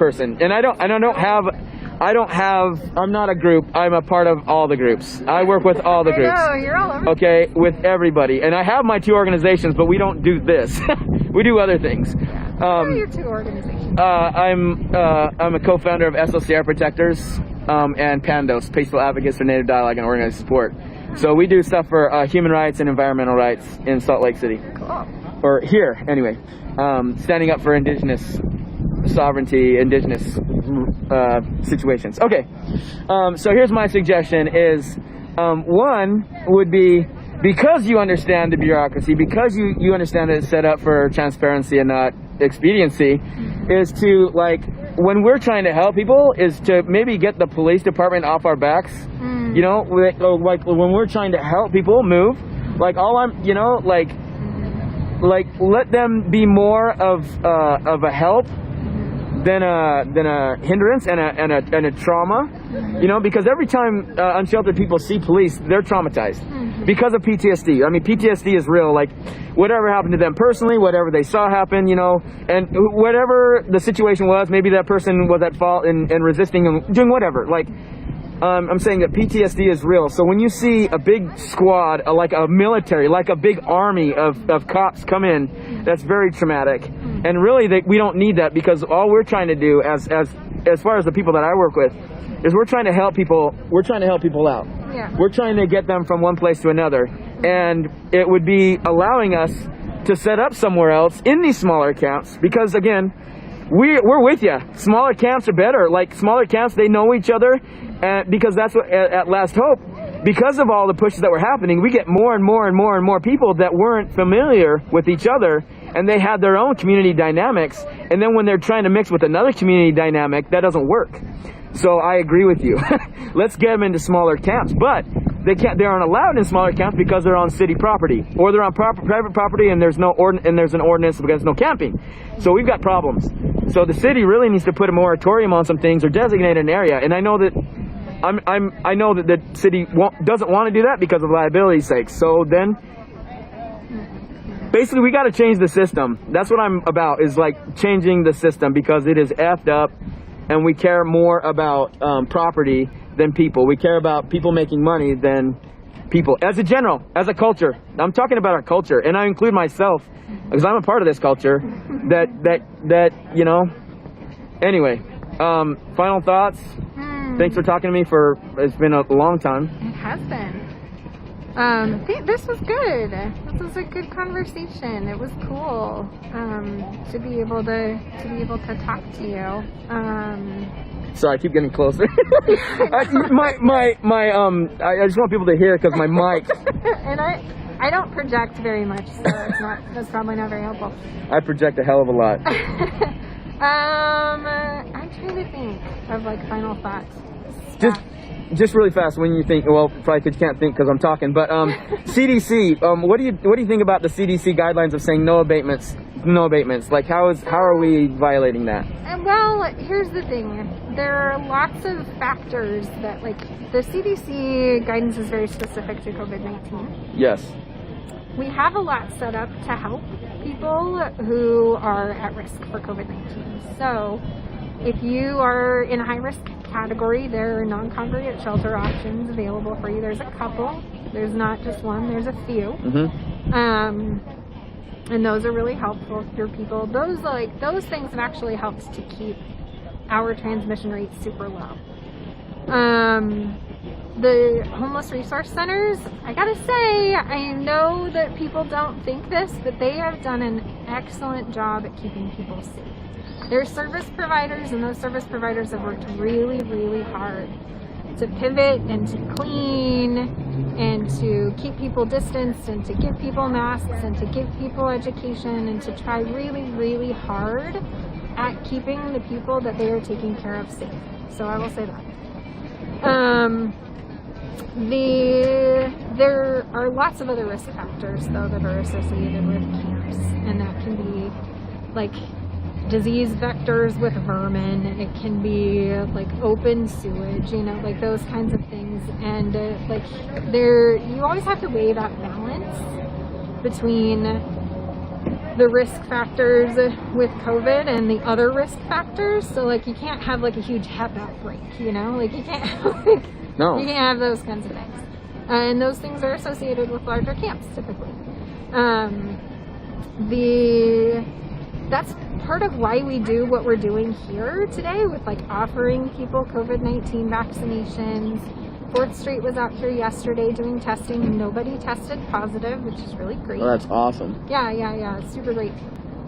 person, and I'm not a group. I'm a part of all the groups. I work with all the groups. No, you're all over. Okay, with everybody. And I have my 2 organizations, but we don't do this. We do other things. What are your 2 organizations? I'm a co-founder of SL Sierra Protectors and PANDOS, Peaceful Advocates for Native Dialogue and Organized Support. So we do stuff for human rights and environmental rights in Salt Lake City. Cool. Or here, anyway. Standing up for indigenous sovereignty, indigenous situations. Okay, so here's my suggestion is, one would be, because you understand the bureaucracy, because you understand that it's set up for transparency and not expediency, is to, like, when we're trying to help people, is to maybe get the police department off our backs. You know, like when we're trying to help people move, like let them be more of a help than a hindrance and a trauma, you know, because every time unsheltered people see police, they're traumatized because of PTSD. I mean, PTSD is real. Like, whatever happened to them personally, whatever they saw happen, you know, and whatever the situation was, maybe that person was at fault and resisting and doing whatever. Like, I'm saying that PTSD is real. So when you see a big squad, like a military, like a big army of cops come in, that's very traumatic. And really, we don't need that, because all we're trying to do, as far as the people that I work with, is we're trying to help people. We're trying to help people out. Yeah. We're trying to get them from one place to another, and it would be allowing us to set up somewhere else in these smaller camps, because again, we're with you. Smaller camps are better. Like, smaller camps, they know each other, because that's what at Last Hope. Because of all the pushes that were happening, we get more and more and more and more people that weren't familiar with each other, and they had their own community dynamics. And then when they're trying to mix with another community dynamic, that doesn't work. So I agree with you. Let's get them into smaller camps, but they aren't allowed in smaller camps because they're on city property, or they're on private property, and there's an ordinance against no camping. So we've got problems. So the city really needs to put a moratorium on some things, or designate an area. And I know that I know that the city doesn't want to do that because of liability's sake. So then, basically, we got to change the system. That's what I'm about, is like changing the system, because it is effed up, and we care more about property than people. We care about people making money than people. As a culture, I'm talking about our culture, and I include myself, because I'm a part of this culture. That you know. Anyway, final thoughts. Thanks for talking to me it's been a long time. It has been. This was good. This was a good conversation. It was cool to be able to talk to you. Sorry, I keep getting closer. I just want people to hear, because my mic. And I don't project very much, so that's probably not very helpful. I project a hell of a lot. I'm trying to think of like final thoughts. Just really fast, when you think, well, probably because you can't think because I'm talking, but CDC, what do you think about the CDC guidelines of saying no abatements? Like, how are we violating that? Well, here's the thing. There are lots of factors that, like, the CDC guidance is very specific to COVID-19. Yes. We have a lot set up to help people who are at risk for COVID-19. So if you are in a high-risk category, there are non-congregate shelter options available for you. There's a couple. There's not just one. There's a few. And those are really helpful for people. Those things have actually helped to keep our transmission rates super low. The homeless resource centers, I gotta say, I know that people don't think this, but they have done an excellent job at keeping people safe. They're service providers, and those service providers have worked really, really hard to pivot and to clean and to keep people distanced and to give people masks and to give people education and to try really, really hard at keeping the people that they are taking care of safe. So I will say that. There are lots of other risk factors, though, that are associated with camps, and that can be like disease vectors with vermin. It can be like open sewage, like those kinds of things. And you always have to weigh that balance between the risk factors with COVID and the other risk factors. So like you can't have like a huge HEP outbreak, you know, like you can't No. you can't have those kinds of things. And those things are associated with larger camps typically. That's part of why we do what we're doing here today with like offering people COVID-19 vaccinations. 4th Street was out here yesterday doing testing. Nobody tested positive, which is really great. Well, that's awesome. Yeah, it's super great.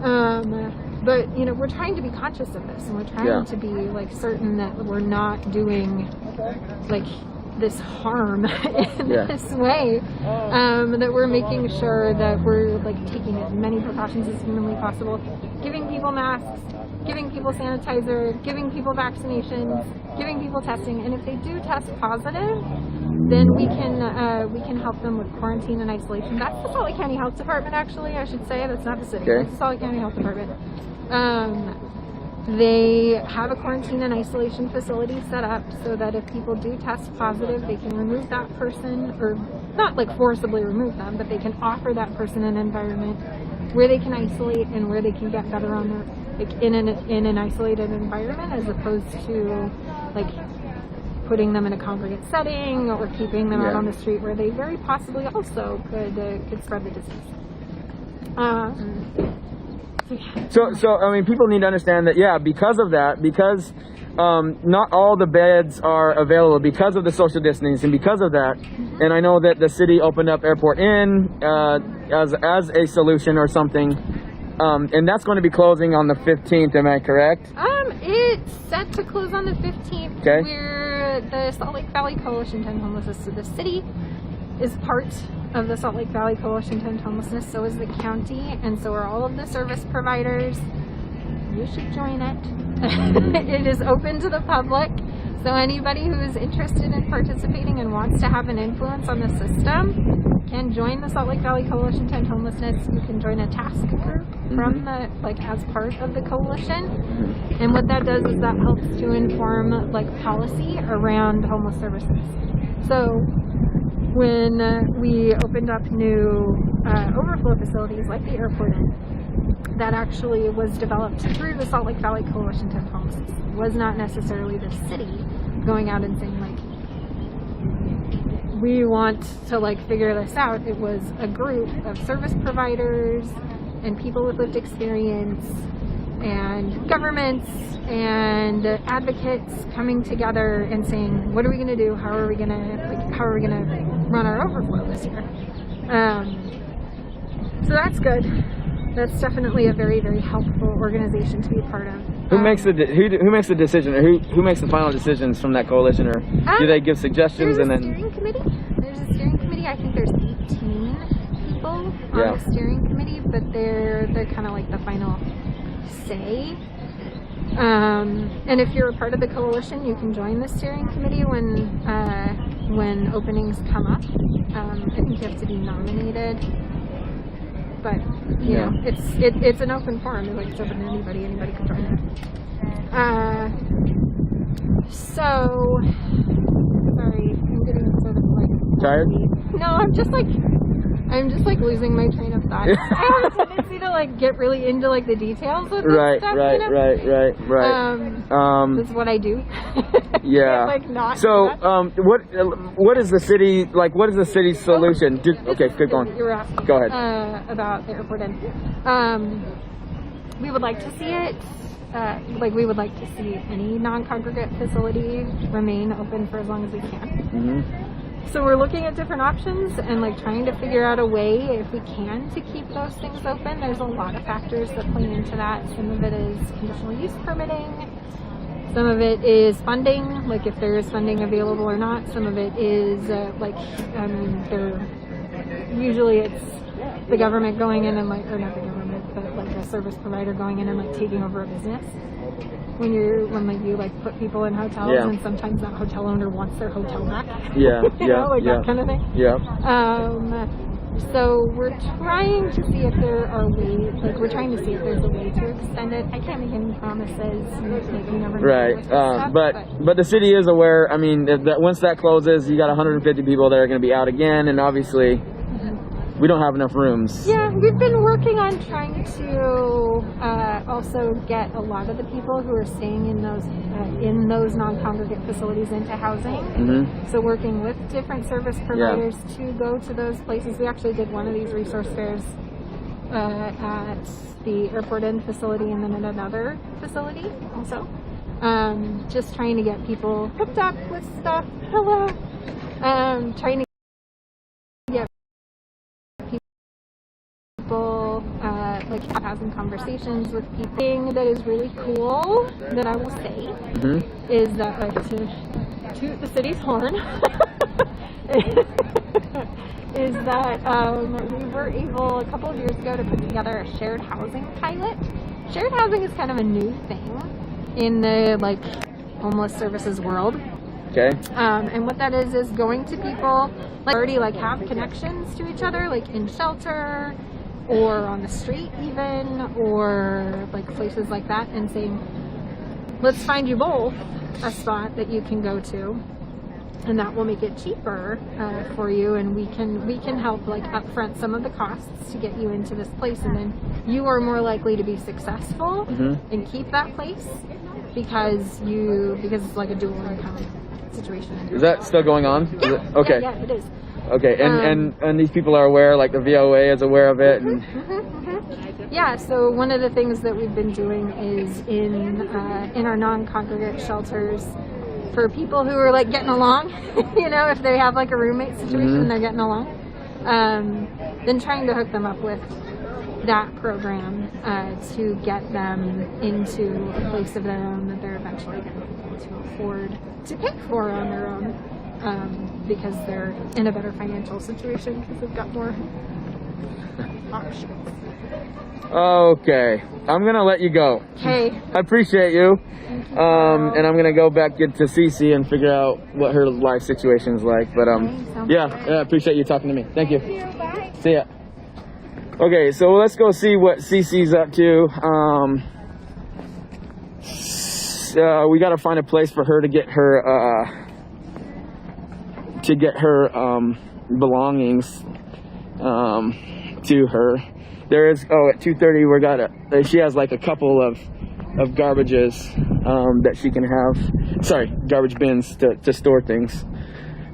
But you know, we're trying to be conscious of this, and we're trying to be like certain that we're not doing like this harm in this way, that we're making sure that we're like taking as many precautions as humanly possible, giving people masks, giving people sanitizer, giving people vaccinations, giving people testing, and if they do test positive, then we can help them with quarantine and isolation. That's the Salt Lake County Health Department, actually, I should say. That's not the city. Okay. That's the Salt Lake County Health Department. They have a quarantine and isolation facility set up so that if people do test positive, they can remove that person, or not like forcibly remove them, but they can offer that person an environment where they can isolate and where they can get better on their, like in an isolated environment, as opposed to like putting them in a congregate setting or keeping them out on the street where they very possibly also could spread the disease. So I mean, people need to understand that, because of that, because not all the beds are available because of the social distancing, because of that, and I know that the city opened up Airport Inn as a solution or something, and that's going to be closing on the 15th, am I correct? It's set to close on the 15th. Okay. We're the Salt Lake Valley Coalition to End Homelessness, so the city is part of the Salt Lake Valley Coalition to End Homelessness, so is the county, and so are all of the service providers. You should join it. It is open to the public, so anybody who is interested in participating and wants to have an influence on the system can join the Salt Lake Valley Coalition to End Homelessness. You can join a task group from the, like, as part of the coalition, and what that does is that helps to inform like policy around homeless services. So when we opened up new overflow facilities like the Airport Inn, that actually was developed through the Salt Lake Valley Coalition to End Homelessness. It was not necessarily the city going out and saying like, we want to like figure this out. It was a group of service providers and people with lived experience and governments and advocates coming together and saying, what are we going to do? How are we going to run our overflow this year? So that's good. That's definitely a very, very helpful organization to be a part of. Who makes the decision, or who makes the final decisions from that coalition, or do they give suggestions and then? Steering committee. There's a steering committee. I think there's 18 people on the steering committee, but they're kind of like the final say. And if you're a part of the coalition, you can join the steering committee when openings come up. I think you have to be nominated. But you know, it's an open forum. It's like it's open to anybody. Anybody can join it. So sorry, I'm getting sort of like Tired? No, I'm just like losing my train of thought. I have a tendency to like get really into like the details of this stuff. Right. That's what I do. Yeah. Like not. So, what is the city like? What is the city's solution? Okay, keep going. You were asking. Go ahead. About the Airport Inn. We would like to see it. We would like to see any non-congregate facility remain open for as long as we can. Mm-hmm. So we're looking at different options and like trying to figure out a way, if we can, to keep those things open. There's a lot of factors that play into that. Some of it is conditional use permitting. Some of it is funding, like if there is funding available or not. Some of it is usually it's the government going in and like, or not the government, but like a service provider going in and like taking over a business. When you put people in hotels, and sometimes that hotel owner wants their hotel back. That kind of thing. Yeah. So we're trying to see if there are ways. Like we're trying to see if there's a way to extend it. I can't make any promises. You never know. Right. But the city is aware. I mean, that once that closes, you got 150 people that are going to be out again, and obviously. we don't have enough rooms. Yeah, we've been working on trying to also get a lot of the people who are staying in those non-congregate facilities into housing. So working with different service providers to go to those places. We actually did one of these resource fairs at the Airport End facility and then at another facility also. Just trying to get people hooked up with stuff. Hello. Trying to get people like having conversations with people. Thing that is really cool that I will say is that, like, to toot the city's horn, is that we were able a couple of years ago to put together a shared housing pilot. Shared housing is kind of a new thing in the like homeless services world. Okay. And what that is going to people like already like have connections to each other, like in shelter or on the street even, or like places like that, and saying, let's find you both a spot that you can go to, and that will make it cheaper for you, and we can help like upfront some of the costs to get you into this place, and then you are more likely to be successful and keep that place because it's like a dual income situation. Is that still going on? Yeah. Is it? Okay. Yeah, it is. Okay, and these people are aware, like the VOA is aware of it. And Yeah, so one of the things that we've been doing is in our non-congregate shelters for people who are like getting along, you know, if they have like a roommate situation and they're getting along, then trying to hook them up with that program to get them into a place of their own that they're eventually going to be able to afford to pay for on their own, because they're in a better financial situation because they've got more options. Okay, I'm gonna let you go. Okay. I appreciate you. Thank you. And I'm gonna go back into Cece and figure out what her life situation is like. But yeah, I appreciate you talking to me. Thank you. Bye. See ya. Okay, so let's go see what Cece's up to. We gotta find a place for her to get her belongings to her. There is at 2:30 she has like a couple of garbages that she can have, garbage bins to store things.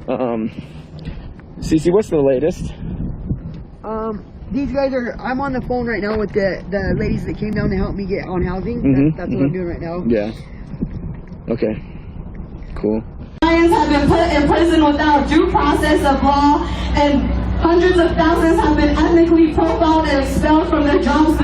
Cece, what's the latest? These guys I'm on the phone right now with the ladies that came down to help me get on housing. That's what I'm doing right now. Yeah. Okay. Cool. Lions have been put in prison without due process of law, and hundreds of thousands have been ethnically profiled and expelled from their jobs.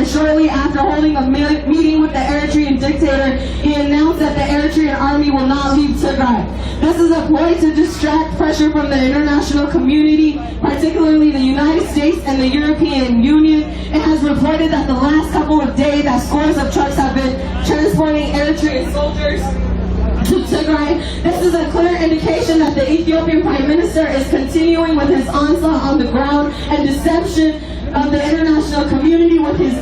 Shortly after holding a meeting with the Eritrean dictator, he announced that the Eritrean army will not leave Tigray. This is a ploy to distract pressure from the international community, particularly the United States and the European Union. It has reported that the last couple of days that scores of trucks have been transporting Eritrean soldiers to Tigray. This is a clear indication that the Ethiopian Prime Minister is continuing with his onslaught on the ground and deception of the international community with his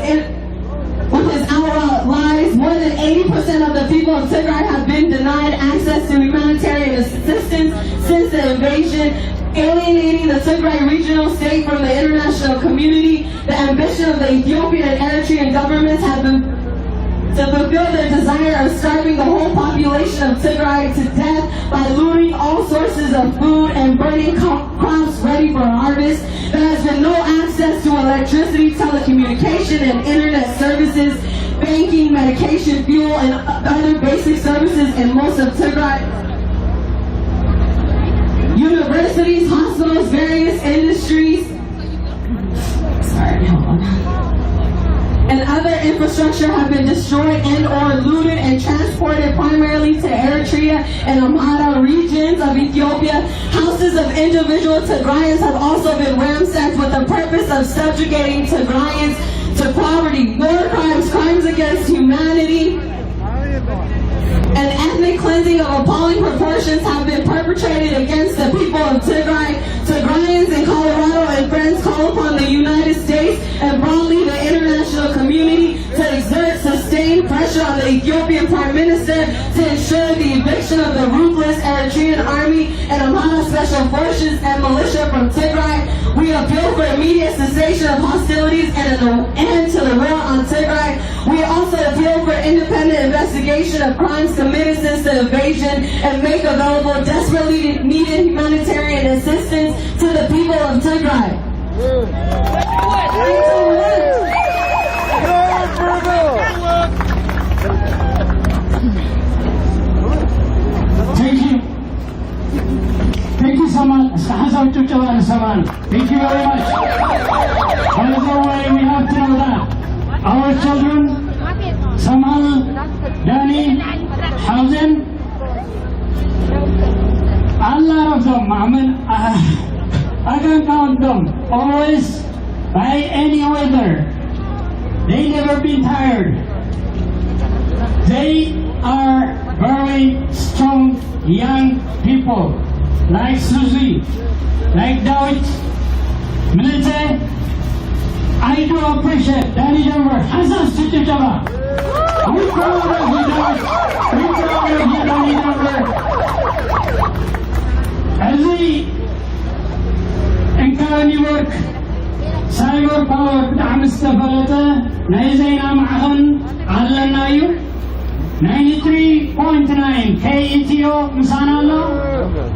outright lies. More than 80% of the people of Tigray have been denied access to humanitarian assistance since the invasion. alienating the Tigray regional state from the international community. The ambition of the Ethiopian and Eritrean governments have been to fulfill their desire of starving the whole population of Tigray to death by looting all sources of food and burning crops ready for harvest. There has been no access to electricity, telecommunication, and internet services, banking, medication, fuel, and other basic services in most of Tigray. Universities, hospitals, various industries, and other infrastructure have been destroyed and or looted and transported primarily to Eritrea and Amhara regions of Ethiopia. Houses of individual Tigrayans have also been ransacked with the purpose of subjugating Tigrayans to poverty. War crimes, crimes against humanity, and ethnic cleansing of appalling proportions have been perpetrated against the people of Tigray. Tigrayans in Colorado and friends call upon the United States and broadly the international community to exert sustained pressure on the Ethiopian Prime Minister to ensure the eviction of the ruthless Eritrean army and Amhara special forces and militia from Tigray. We appeal for immediate cessation of hostilities and an end to the war on Tigray. We also appeal for independent investigation of crimes committed since the invasion and make available desperately needed humanitarian assistance to the people of Tigray. Thank you. Thank you so much. Thank you very much. By the way, we have to know that our children, Samal, Dani, Hausen, a lot of them, I can count them, always, by any weather. They never been tired. They are very strong young people, like Susie, like David, Milite. I do appreciate Danny Denver. Hazard City Java. We proud of you, David. We proud of you, Danny Denver. As we encourage work, cyber power دعم استفادته نايزينا معهم على النايو 93.9 KETO مسانا الله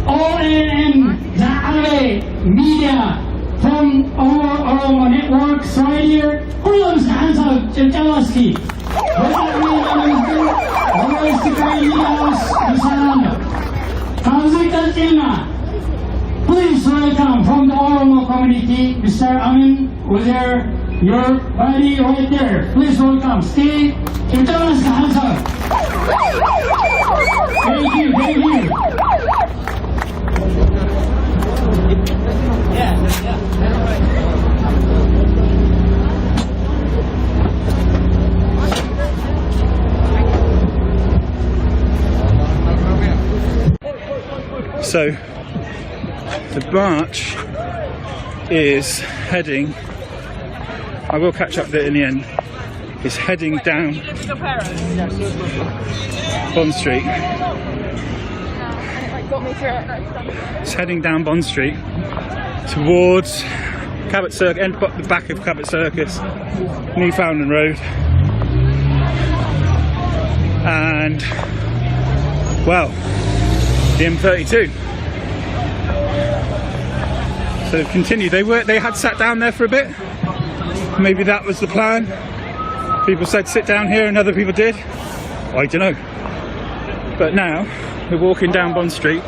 ONN زعري media from Oromo networks right here كلهم سحنسا جلجلسكي always to create media مسانا الله كازي كالتنا. Please welcome from the Oromo community, Mr. Amin, with your buddy right there. Please welcome Steve. Thank you, thank you. So, the march is heading, I will catch up there in the end, is heading down Bond Street. It's heading down Bond Street towards Cabot Circus, the back of Cabot Circus, Newfoundland Road, and, well, the M32. So they've continued. They had sat down there for a bit. Maybe that was the plan. People said sit down here and other people did. I don't know. But now we're walking down Bond Street.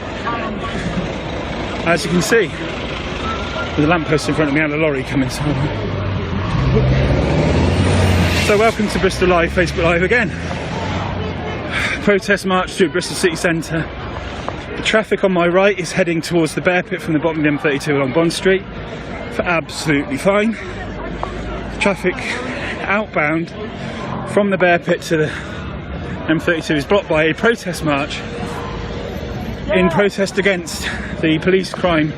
As you can see, there's a lamppost in front of me and a lorry coming. So welcome to Bristol Live, Facebook Live again. Protest march through Bristol City Centre. The traffic on my right is heading towards the Bear Pit from the bottom of the M32 along Bond Street for absolutely fine. The traffic outbound from the Bear Pit to the M32 is blocked by a protest march in protest against the police crime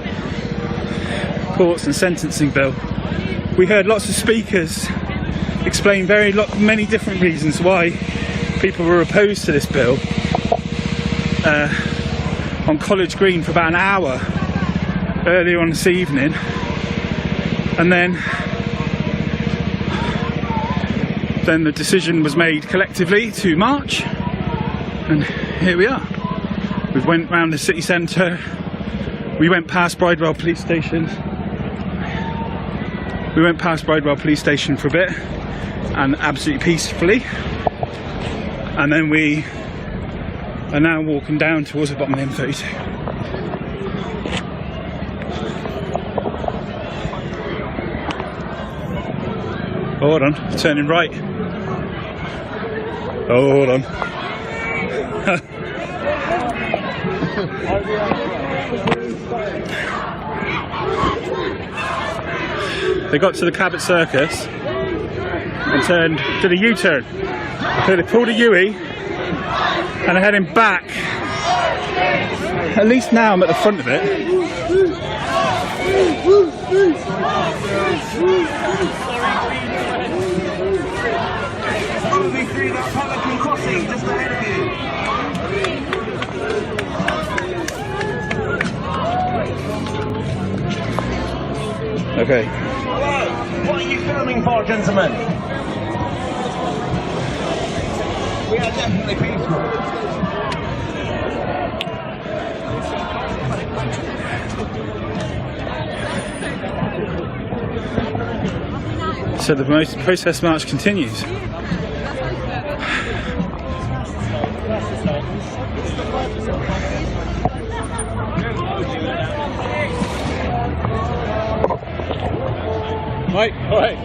courts and sentencing bill. We heard lots of speakers explain many different reasons why people were opposed to this bill. On College Green for about an hour earlier on this evening, and then the decision was made collectively to march, and here we are. We went round the city centre, we went past Bridewell Police Station. We went past Bridewell Police Station for a bit, and absolutely peacefully, and then we are now walking down towards the bottom of the M32. Hold on, turning right. Hold on. They got to the Cabot Circus and did a U-turn. So they pulled a U-turn and are heading back. At least now I'm at the front of it. Moving through that Pelican crossing just ahead of you. Okay. Hello, what are you filming for, gentlemen? We are definitely peaceful. So the protest march continues. Right, all right.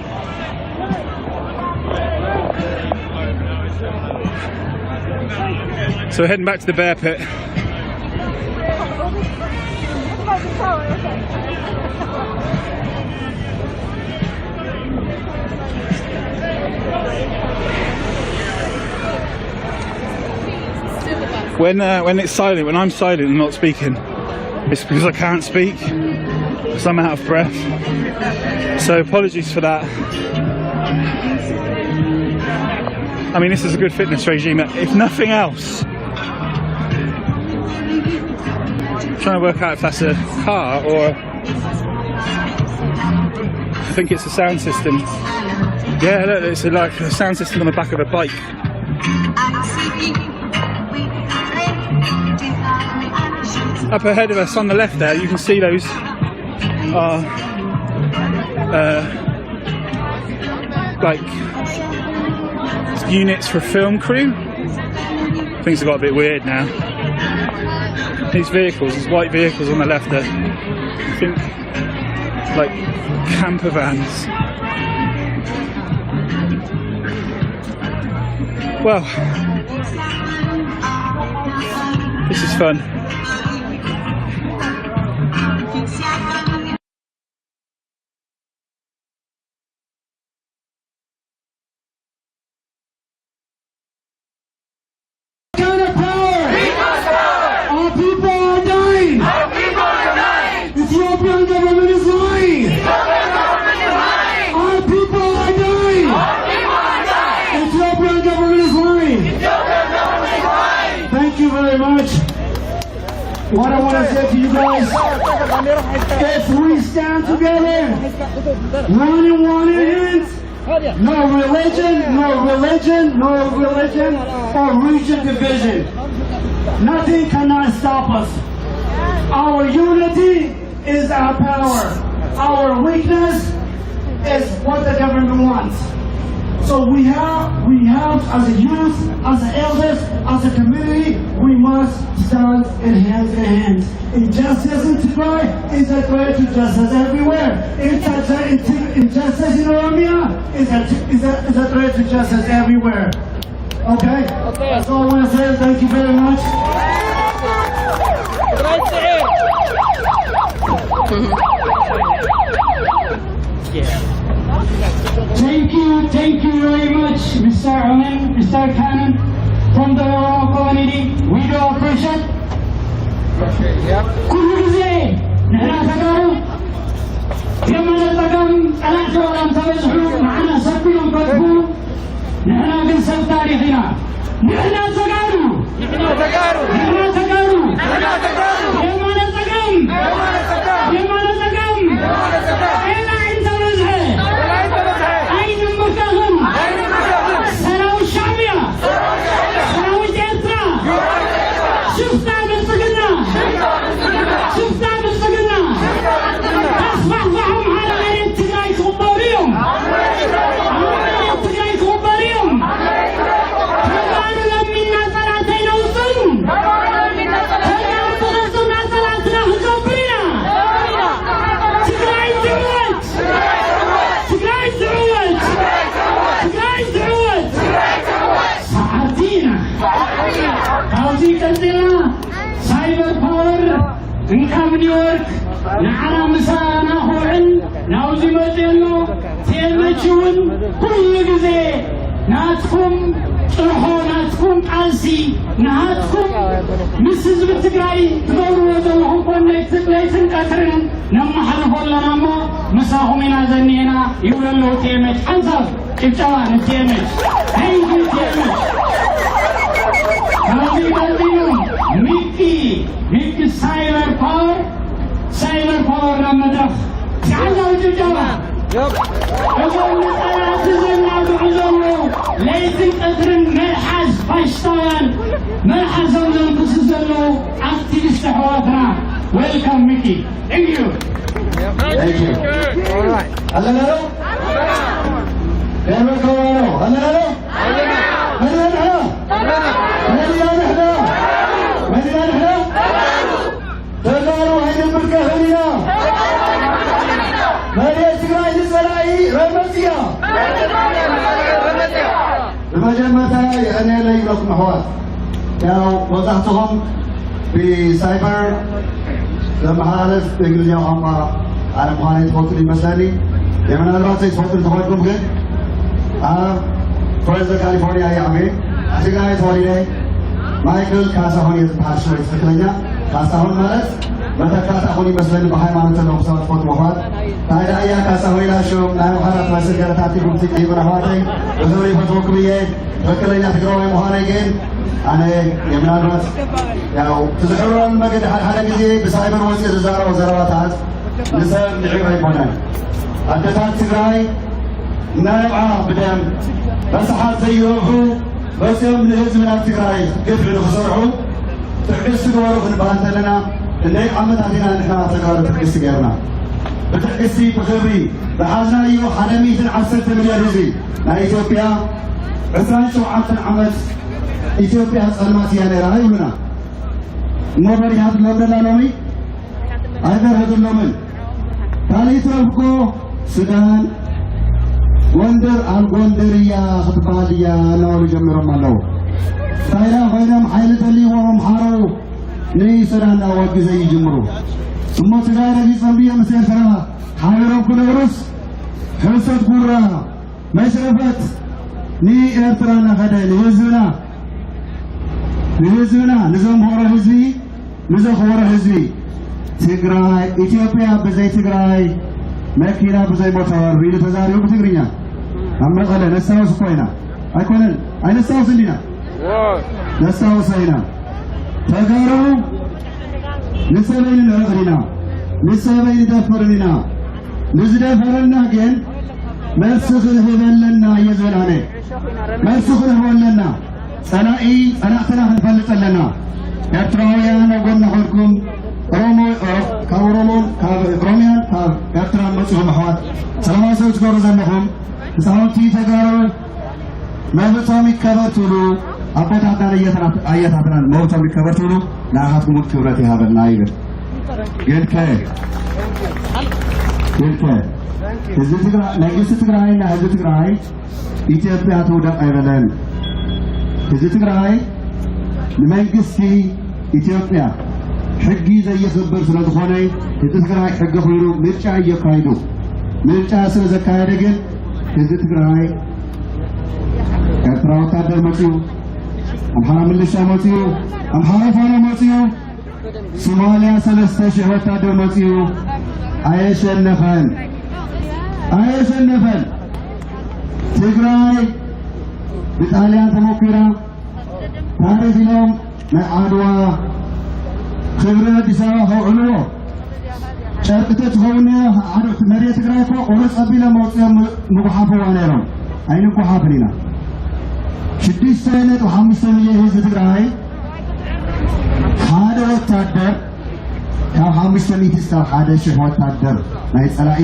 So we're heading back to the bear pit. When it's silent, when I'm silent and not speaking, it's because I can't speak, because I'm out of breath. So apologies for that. I mean, this is a good fitness regime, if nothing else. I'm trying to work out if that's a car or I think it's a sound system. Yeah, look, it's like a sound system on the back of a bike. Up ahead of us on the left there, you can see those are like units for a film crew. Things have got a bit weird now. These vehicles, these white vehicles on the left there, I think like camper vans. Well, this is fun. Ethiopian government is lying. Our people are dying. Ethiopian government is lying. Thank you very much. What I want to say to you guys, if we stand together, one in one hands, no religion, no religion, no religion, or region division. Nothing cannot stop us. Our unity is our power. Our weakness is what the government wants. So we have as a youth, as an elders, as a community, we must stand in hands. Injustice in Tigray is a threat to justice everywhere. Injustice in Oromia is a threat to justice everywhere. Okay? That's all I want to say. Thank you very much. Thank you very much, Mr. Omen, Mr. Cannon, from the Oromo community. We do appreciate. كل ጊዜ نحن تقارو يوم نتقام أنا جوالام تبزحو معنا سبيلهم كتبو نحن قنسل تاريخنا نحن تقارو يوم نتقام ካብ ኒውዮርክ ንዓና ምሳና ሆዕን ናውዚ መፅአሎ ተመችውን ኩሉ ግዜ ናትኩም ጥርሖ ናትኩም ቃልሲ ናትኩም ምስ ህዝቢ ትግራይ ትገብርዎ ዘለኹም ኮነይትን ቀትርን ነመሓልፎ ኣለና እሞ ምሳኹም ኢና ዘኒአና ይብለሎ ቴመች ሓንሳብ ጭብጨባ ንቴመች ሃይንኪ ቴመች ካብዚ ቀፂሉ ሚኪ ሳይበር ፓወር ናብ መድረኽ ሓንሳብ ጭብጨባ እዞም ንጠላት ዘናግዑ ዘለዉ ለይትን ቀትርን መልሓዝ ፋሽስታውያን መልሓዞም ዘንክሱ ዘለዉ ኣክቲቪስት ኣሕዋትና ዌልካም ሚኪ እንዩ ኣለና ዶ ደርበከዋኖ ኣለና ዶ መዲና ንሕና ተጋሩ ሃይነብርከ ህሊና መሬት ትግራይ ንፀላኢ ረመፅያ በመጀመሪያ እኔ ላይ ይብለኩም ኣሕዋት ያው መብዛሕትኹም ብሳይበር ዘመሓላለፍ ብእንግሊዝኛ ቋንቋ ኣነ ምዃነይ ትፈልጡ ይመስለኒ ምናልባት ዘይትፈልጡ እንተኮንኩም ግን ኣብ ፕሬዝደንት ካሊፎርኒያ ይዓበ ትግራይ ተወሊደ ማይክል ካሳሁን እየ ዝበሃል ሽሙ ትክክለኛ ካሳሁን ማለት መተካት ኣኹን ይመስለኒ ብሃይማኖት ዘለኹ ሰባት ትፈልጡ ኣሕዋት ናይ ዳእያ ካሳሁን ኢላ ሽም ናይ ምሓራት መስል ገረታት ሙዚቃ ይኹን ኣሕዋተይ ብክብሪ ይፈትወኩም እየ ትክክለኛ ትግራዋይ ምዃነይ ግን ኣነ ምናልባት ያው ትዝሕብሮን መገዲ ሓደ ግዜ ብሳይበር ወፂእ ዝዛረቦ ዘረባታት ንሰብ ንዕብ ኣይኮነን ኣዴታት ትግራይ እናረብዓ ብደም በሰሓት ዘይረብሑ መፅኦም ንህዝቢ ናብ ትግራይ ግፍዒ ንክሰርሑ ትዕግስቲ ግበሩ ክንበሃል ዘለና እንደይ ዓመታት ኢና ንሕና ተጋሩ ትዕግስቲ ገርና ብትዕግስቲ ብክብሪ ብሓዝናዮ 110 ሚልዮን ህዝቢ ናይ ኢትዮጵያ 27 ዓመት ኢትዮጵያ ፀልማት እያ ነይራ ይብሉና እሞ በሪሃትሎም ደላ ሎሚ ኣይበርህትሎምን ካልእ ትረብኮ ሱዳን ጎንደር ኣብ ጎንደር እያ ክትበሃል እያ እናበሉ ጀሚሮም ኣለዉ ታይላ ኮይኖም ሓይሊ ተልይዎም ሓረው ንሱዳን እናወግዘ ይጅምሩ እሞ ትግራይ ረጊፆም ብዮ ምስ ኤርትራ ሓቢሮም ክነብሩስ ሕውሰት ጉራ መሽረፈት ንኤርትራ እናኸደ ንህዝብና ንዘምሁሮ ህዝቢ ንዘኽብሮ ህዝቢ ትግራይ ኢትዮጵያ ብዘይ ትግራይ መኪና ብዘይ ሞተር ኢሉ ተዛሪቡ ብትግርኛ ኣብ መቐለ ነስታውስ እኮ ኢና ኣይኮነን ኣይነስታውስን ኢና ነስታውስ ኢና ተጋሩ ንሰበይ ንዕቕር ኢና ንሰበይ ንደፍርን ኢና ንዝደፈረና ግን መልሲ ክንህበለና እየ ዝብል ኣነ መልሲ ክንህበለና ፀላእትና ክንፈልጥ ኣለና ኤርትራውያን ኣብ ጎና ኮንኩም ካብ ኦሮሞን ካብ ኦሮምያን ካብ ኤርትራን መፅኹም ኣሕዋት ሰላማዊ ሰልፊ ትገብሩ ዘለኹም ህፃውንቲ ተጋሩ መብቶም ይከበር ትብሉ ኣቦታትናን ኣየታትናን መብቶም ይከበር ትብሉ ንኣኻትኩም ክብረት ይሃበና ይብል ግን መንግስቲ ትግራይና ህዝቢ ትግራይ ኢትዮጵያ ትውደቕ ኣይበለን ህዝቢ ትግራይ ንመንግስቲ ኢትዮጵያ ሕጊ ዘይኽበር ስለ ዝኾነ ህዝቢ ትግራይ ሕጊ ኮይኑ ምርጫ እየካይዱ ምርጫ ስለ ዘካየደ ግን ህዝቢ ትግራይ ኤርትራ ወታደር መፅኡ ኣምሓራ ምልሻ መፅኡ ኣምሓራ ፋኖ መፅኡ ሶማልያ 3000 ወታደር መፅኡ ኣየሸነፈን ትግራይ ብጣልያን ተሞኪራ ታሪክ ኢሎም ናይ ዓድዋ ክብሪ ኣዲስ ኣበባ ከውዕልዎ ጨርቅተት ዝኸውን መሬት ትግራይ እኮ ቆረፅ ኣቢሎም መውፅኦም ንጉሓፍዋ ነይሮም ኣይንጉሓፍን ኢና 6.5 ሚልዮን ህዝቢ ትግራይ ሓደ ወታደር ካብ 500 እስካብ 1,000 ወታደር ናይ ፀላኢ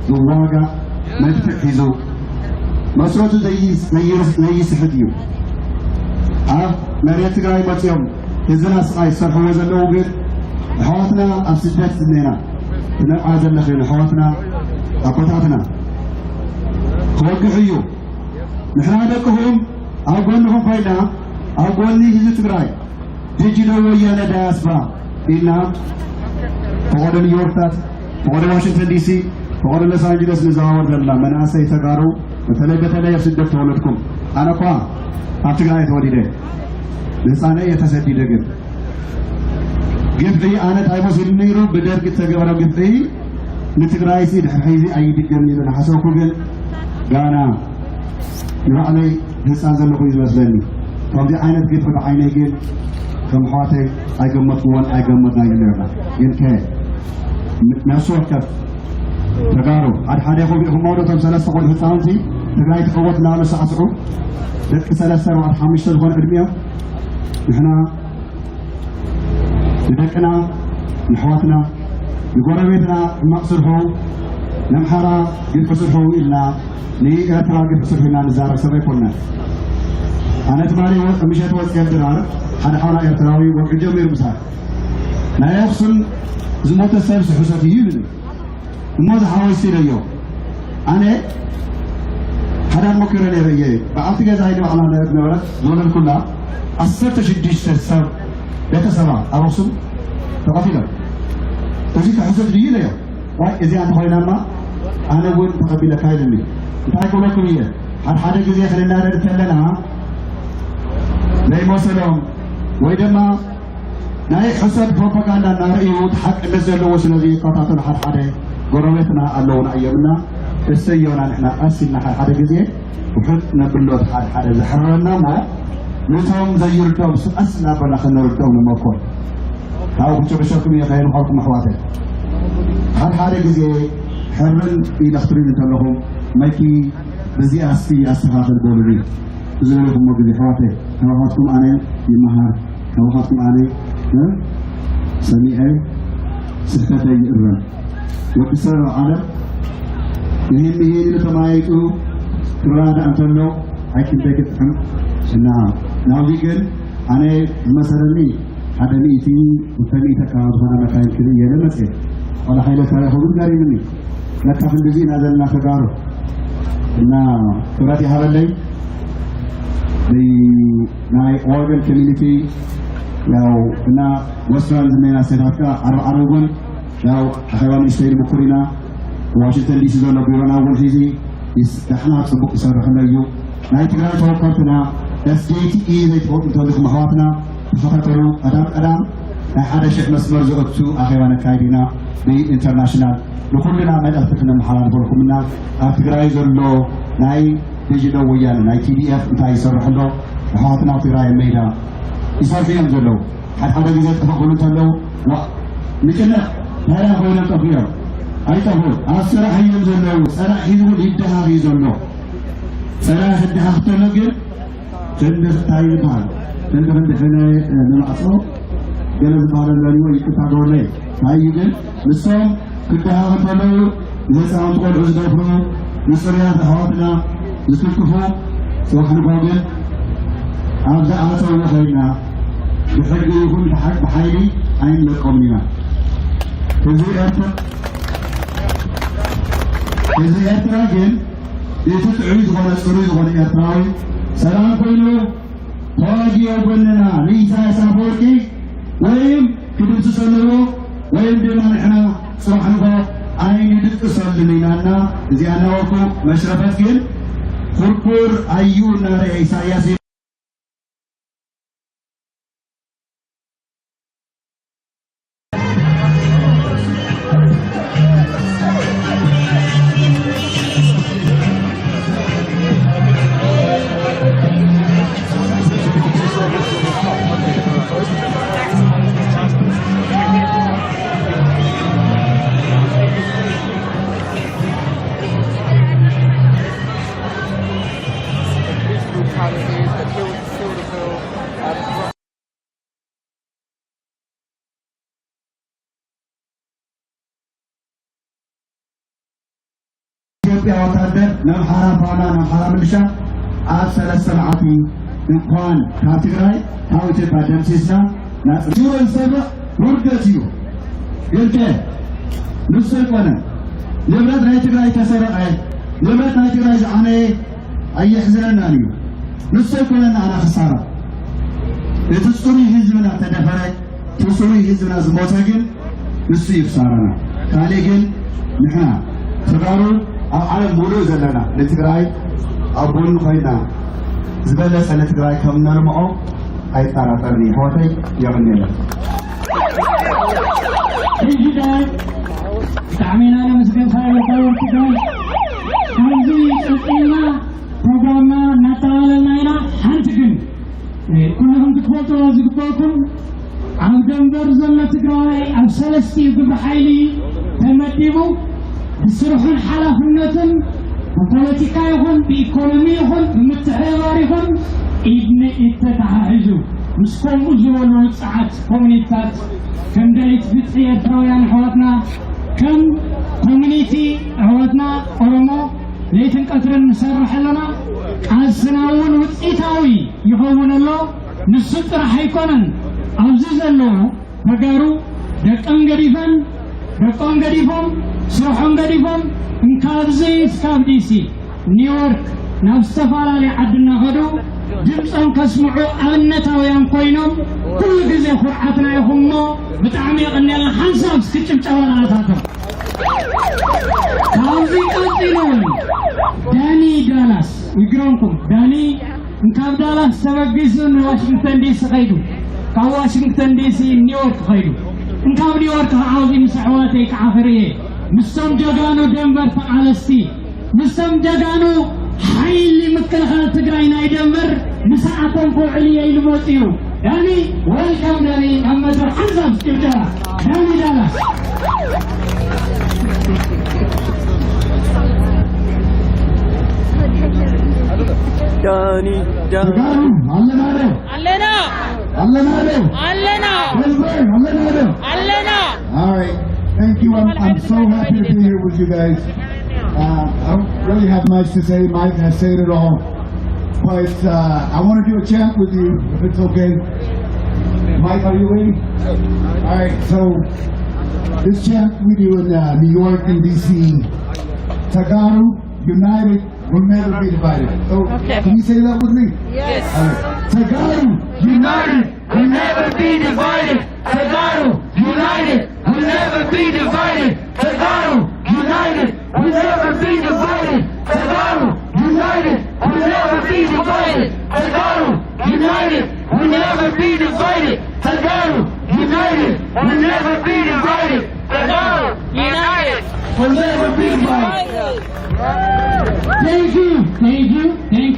ዝዋጋእ መድፍዕ ሒዙ መስረቱ ዘይስሕት እዩ ኣብ መሬት ትግራይ መፅኦም ህዝብና ስቃይ ዝሰርሕዎ ዘለዉ ግን ኣሕዋትና ኣብ ስደት ዝኔና ትነብዓ ዘለኽን ኣሕዋትና ኣቦታትና ክወግሕ እዩ ንሕና ደቅኹም ኣብ ጎንኹም ኮይና ኣብ ጎኒ ህዝቢ ትግራይ ድጅ ዶ ወያነ ዳያስፖራ ኢልና فقد نيويورك فقد واشنطن دي سي فقد لوس أنجلوس نزاور زلنا مناسي تقارو بتلي يفسدك تولدكم أنا قام أتقرأ تولده لسانة يتسدي دقن قفري أنا تايموس النيرو بدر كتجبر قفري نتقرأ يصير حيزي أي دقن من حسب كل غانا يرعني لسان زلنا كويس مسلني فهذه عينة قفر عينة جن كم حاتي أيقمت قوان أيقمت نايلنا ينكه نسوه كف تقارو عاد يقول هم مودتهم ثلاثة قول هتانتي تقرأ تقوت لا لسعسعو لك ثلاثة وعد حمشة الغن أدمية نحنا لدكنا نحواتنا لقربتنا المقصرهم نمحرا ينفسرهم إلا لإعتراق ينفسرهم إلا نزارك سبيكونا أنا تمالي مشيت وسيم درار حدا حولا إعتراوي وقجم يرمسار لا يخصن زموت السيبس حساتي يبني الموت حاول يصير اليوم أنا هذا مكرر يرجع بعد كذا هاي على نورة زمان كلها أثرت شديد سر بيتسمع أرسل تقفله تجي تحسب لي له وإذا أنت هاي لما أنا أقول تقبل كايدني تقول لكم إيه هذا كذا خلينا نتكلمها لا يمسلهم وإذا ناي حسب بروباغندا ناريو حق نزل له وسنذي قطعة حدا قرمتنا اللون أيامنا السيونا نحن أسلنا حدا جزء وحد نبلو حدا زحرنا ما نتهم زي يردهم أسلنا بنا خلنا يردهم ما كون هاو بتشوفكم يا خير حالكم أخواتي حدا جزء حرن إلى أخترين تلهم مايكي بزي أسفي أسفات البولري زلهم ما جزء حواتي حواتكم أنا يمهار حواتكم أنا سميعي سكتي الرن وكسر العالم يهم يهين لتمايكو كرادة أنتنو حيكي بيكت حم نعم ناويكن أنا مثلا لي هذا ميتي وثاني تكاد هنا مكان كذي يلمسه ولا حيلة ترى هو قاري مني لا تفهم بزين هذا اللي تكاره نعم كرادة هذا اللي ناي organ community لو كنا وصلنا زمينا سيداتك عروقون لو حيوان يشتري بكرنا واشنطن دي سي زون بيرونا اول هيزي احنا سبق يصرحنا اليوم ناي تقرا توقفتنا SJTE زي تقول محواتنا تفكروا ادم هذا شيء مسمر زوتو حيوان كايدنا بالانترناشونال لكلنا مدفتنا محلال بلكمنا تقرا زلو ناي ديجيتال ويان ناي TDF انت يصرحنا محواتنا تقرا ميدا يصير زلو حتى جزء تفقدوا تلو ونكنا هذا هو التغيير أي تقول أسرع هي زلو سرع هي الإدها هي زلو سرع الإدها اختلقي جند تايل بال جند من دفنة نلعصو جلس بال الجريمة يكتادور لي تايل نسوم كتها اختلقي لسه عم تقول عزة فرو نسريا تحاطنا نسكتفو سوحنا باقي أبدأ أسوي خيرنا بحق يكون بحق بحيلي عين لقومنا إذا أتراجل يتعيد ولا سريد ولا أتراي سلام كله تواجي أبننا ليسا سافوركي وين كده تسلوا وين بما نحنا صراحة عين تتصل لنا زي أنا وكم مشرفات كل خرقور أيونا رئيسا ياسين ኢትዮጵያ ወታደር ነምሐራ ፋና ነምሐራ ምልሻ ኣብ 3 ሰዓት እንኳን ካብ ትግራይ ካብ ኢትዮጵያ ደምሲስና ናጽዩን ሰብእ ውርደት እዩ ግልከ ንሱ ይኮነ ንብረት ናይ ትግራይ ተሰረቀ ንብረት ናይ ትግራይ ዝዓነየ ኣየሕዝነናን እዩ ንሱ ይኮነና ኣና ክሳራ እቲ ጽሩይ ህዝብና ተደፈረ እቲ ጽሩይ ህዝብና ዝሞተ ግን ንሱ ይብሳረና ካልእ ግን ንሕና ተጋሩ ኣብ ዓለም ሙሉእ ዘለና ንትግራይ ኣብ ጎኑ ኮይና ዝበለፀ ንትግራይ ከም ነርምዖ ኣይጠራጠርኒ ኣሕዋተይ የቕኒለ ብጣዕሚ ኢና ነመስገን ሳይወርዳዊ ትግራይ ከምዚ ፀጢና ፕሮግራምና እናተባለልና ኢና ሓንቲ ግን ኩልኩም ክትፈልጥዎ ዝግበአኩም ኣብ ደንበር ዘሎ ትግራዋይ ኣብ 3 ግብሪ ሓይሊ ተመዲቡ ብስርሑን ሓላፍነትን ብፖለቲካ ይኹን ብኢኮኖሚ ይኹን ብምትሕብባር ይኹን ኢድ ንኢድ ተተሓሒዙ ምስ ከምኡ ዝበሉ ውፅዓት ኮሚኒቲታት ከም ደሊት ፍትሒ ኤርትራውያን ኣሕዋትና ከም ኮሚኒቲ ኣሕዋትና ኦሮሞ ለይትን ቀትርን ንሰርሕ ኣለና ቃልስና እውን ውፅኢታዊ ይኸውን ኣሎ ንሱ ጥራሕ ኣይኮነን ኣብዚ ዘለዉ ተጋሩ ደቀም ገዲፎም ስርሖም ገዲፎም እንካብዚ እስካብ ዲሲ ኒውዮርክ ናብ ዝተፈላለዩ ዓዲ እናኸዱ ድምፆም ከስምዑ ኣብነታውያን ኮይኖም ኩሉ ግዜ ኩርዓትና ይኹም እሞ ብጣዕሚ የቕኒልና ሓንሳብ እስክጭብጨባ ንኣታቶም ካብዚ ቀፂሉ ዳኒ ዳላስ ይግረምኩም ዳኒ እንካብ ዳላስ ተበጊሱ ንዋሽንግተን ዲሲ ኸይዱ ካብ ዋሽንግተን ዲሲ ኒውዮርክ ኸይዱ እንካብ ኒውዮርክ ዓውዚ ምስ ኣሕዋተይ ክዓፍር እየ ምስቶም ጀጋኑ ደንበር ተቃለስቲ ምስቶም ጀጋኑ ሓይሊ ምክልኻል ትግራይ ናይ ደንበር ንሰዓቶም ክውዕል እየ ኢሉ መፂኡ ዳኒ ወልካም ዳኒ ኣብ መድረክ ሓንሳብ ጭብጨባ ዳኒ ዳላስ Johnny, ተጋሩ አለና All right, thank you. I'm so happy to be here with you guys. I don't really have much to say. Mike has said it all. But I want to do a chant with you, if it's okay. Mike, are you ready? All right, so this chant we do in New York and D.C. Tagaru, united, will never be divided. So, can you say that with me? Yes. All right. Tagaru, united, will never be divided. Tagaru, united, will never be divided. Tagaru, united, will never be divided. Tagaru, united, will never be divided. Tagaru, united, will never be divided. Tagaru, united, will never be divided. Tagaru, united, will never be divided. Thank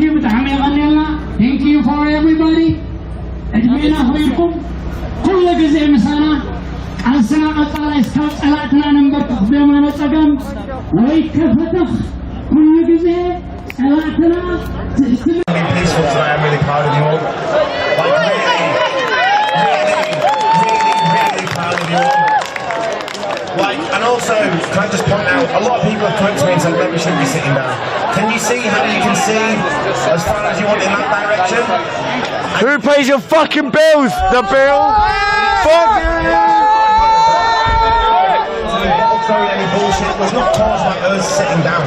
you ብጣዕሚ የቐኒልና thank you for everybody ዕድሜና ኸይድኩም ኩሉ ግዜ ምሳና ቃልስና ቀጻላይ እስካብ ፀላእትና ነንበርክኽ ብየማነ ፀጋም ወይ ከፈተኽ ኩሉ ግዜ ፀላእትና Peaceful today. I'm really proud of you all. Like really proud of you all. Like, and also, can I just point out, a lot of people have come to me and said, maybe we shouldn't be sitting down. Can you see how you can see as far as you want in that direction? Who pays your fucking bills? The bill? Fuck you! Also, any bullshit was not caused by us sitting down.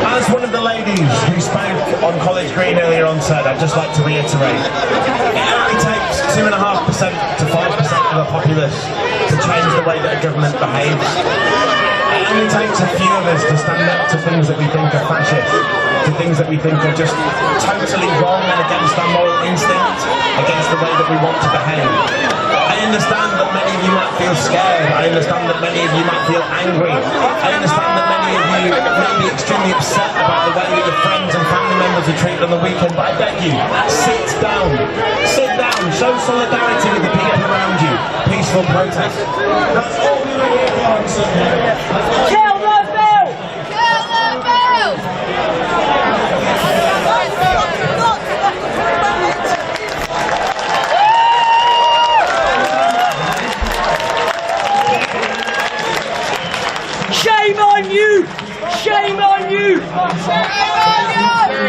As one of the ladies who spoke on College Green earlier on said, I'd just like to reiterate, it only takes 2.5% to 5% of the populace to change the way that a government behaves. It only takes a few of us to stand up to things that we think are fascist, to things that we think are just totally wrong and against our moral instinct, against the way that we want to behave. I understand that many of you might feel scared. I understand that many of you might feel angry. I understand that many of you may be extremely upset about the way that your friends and family members are treated on the weekend, but I beg you, sit down. Sit down. Show solidarity with the people around you. Peaceful protest. That's all we were here for on Sunday. Kill the bill! Kill the bill! Shame Shame on you! Shame on you!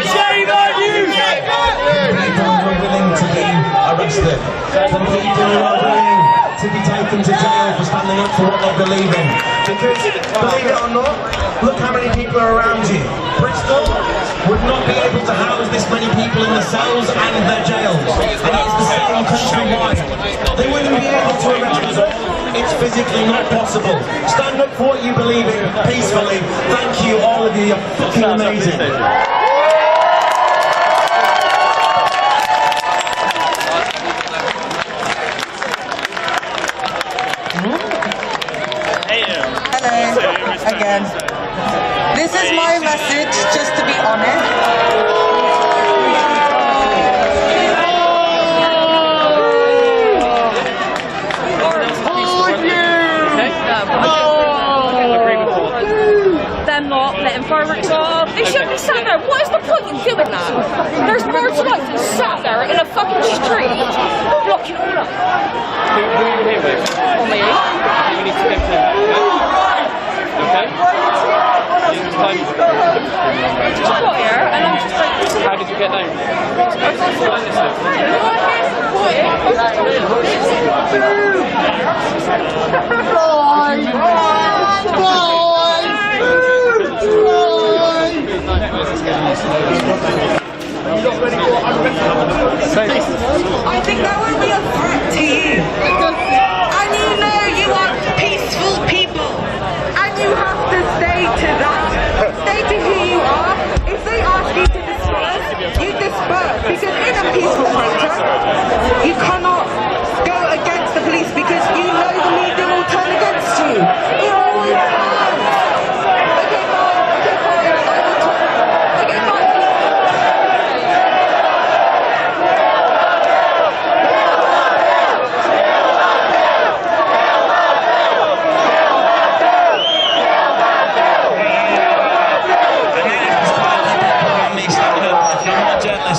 Shame on you! People who are willing to be arrested. The people who are willing to be taken to jail for standing up for what they believe in. Because, believe it or not, look how many people are around you. Bristol would not be able to house this many people in the cells and their jails. And it's the same countrywide. They wouldn't be able to arrest us all. It's physically not possible. Stand up for what you believe in, peacefully. Thank you, all of you. You're fucking amazing. Hello, again. This is my message, just to be honest. Them not letting fireworks off. They shouldn't be sat there. What is the point in doing that? There's more to life than sat there in a fucking street blocking all up. Who are you here with? On my own. You need to get to. Okay? Just got here and I'm just like... How did you get down? I think that would be a threat to you. And you know you are peaceful people. And you have to stay to that. Stay to who you are. If they ask you to disperse, you disperse. Because in a peaceful protest, you cannot go against the police because you know the media will turn against you. It always has. Okay, fine. Okay, fine. Okay, fine.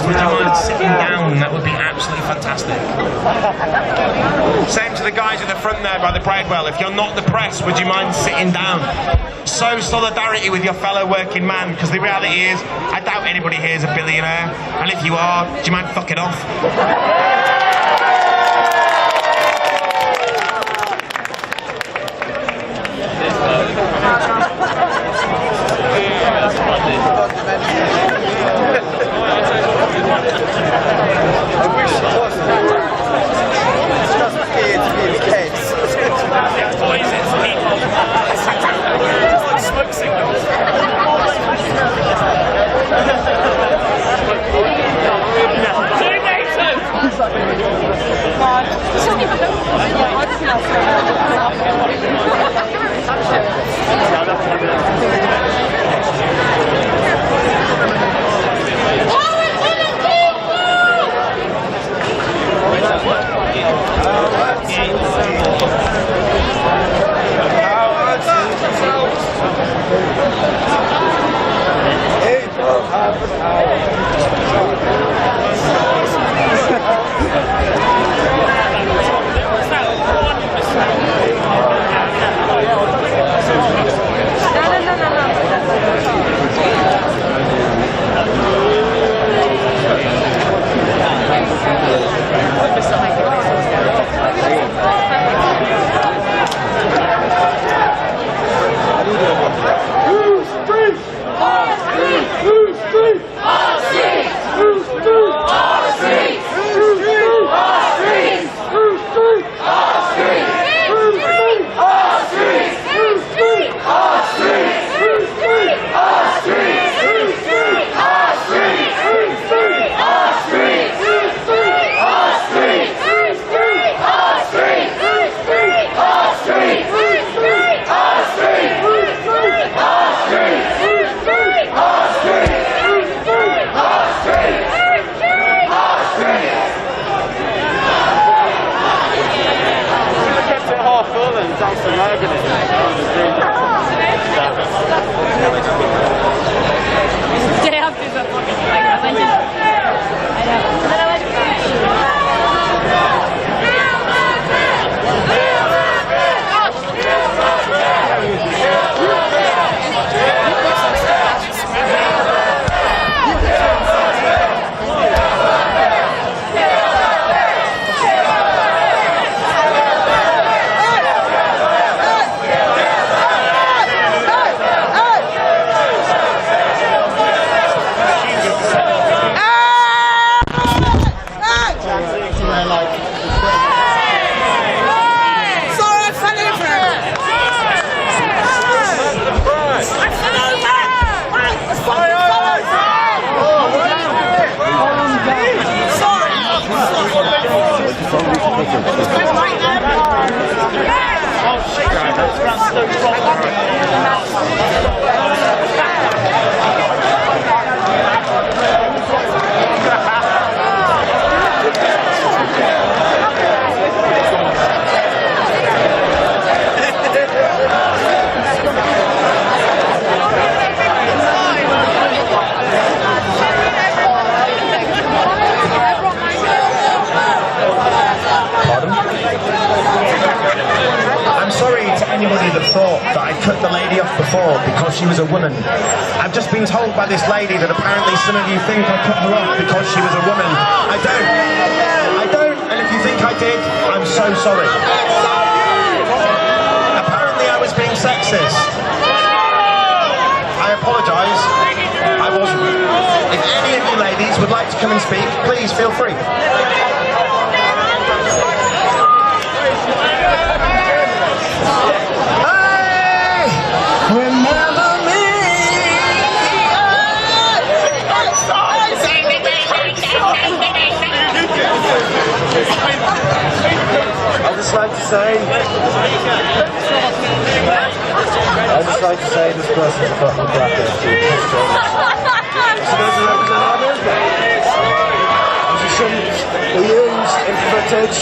Would you mind sitting down? That would be absolutely fantastic. Same to the guys in the front there by the Bridewell. If you're not the press, would you mind sitting down? Show solidarity with your fellow working man, because the reality is, I doubt anybody here is a billionaire. And if you are, do you mind fucking off? anybody that thought that I cut the lady off before because she was a woman. I've just been told by this lady that apparently some of you think I cut her off because she was a woman. I don't. I don't, and if you think I did, I'm so sorry. Apparently I was being sexist. I apologise. I wasn't. If any of you ladies would like to come and speak, please feel free. Remember me. I'd just like to say this person's a fucking cracker. She shouldn't be used in footage.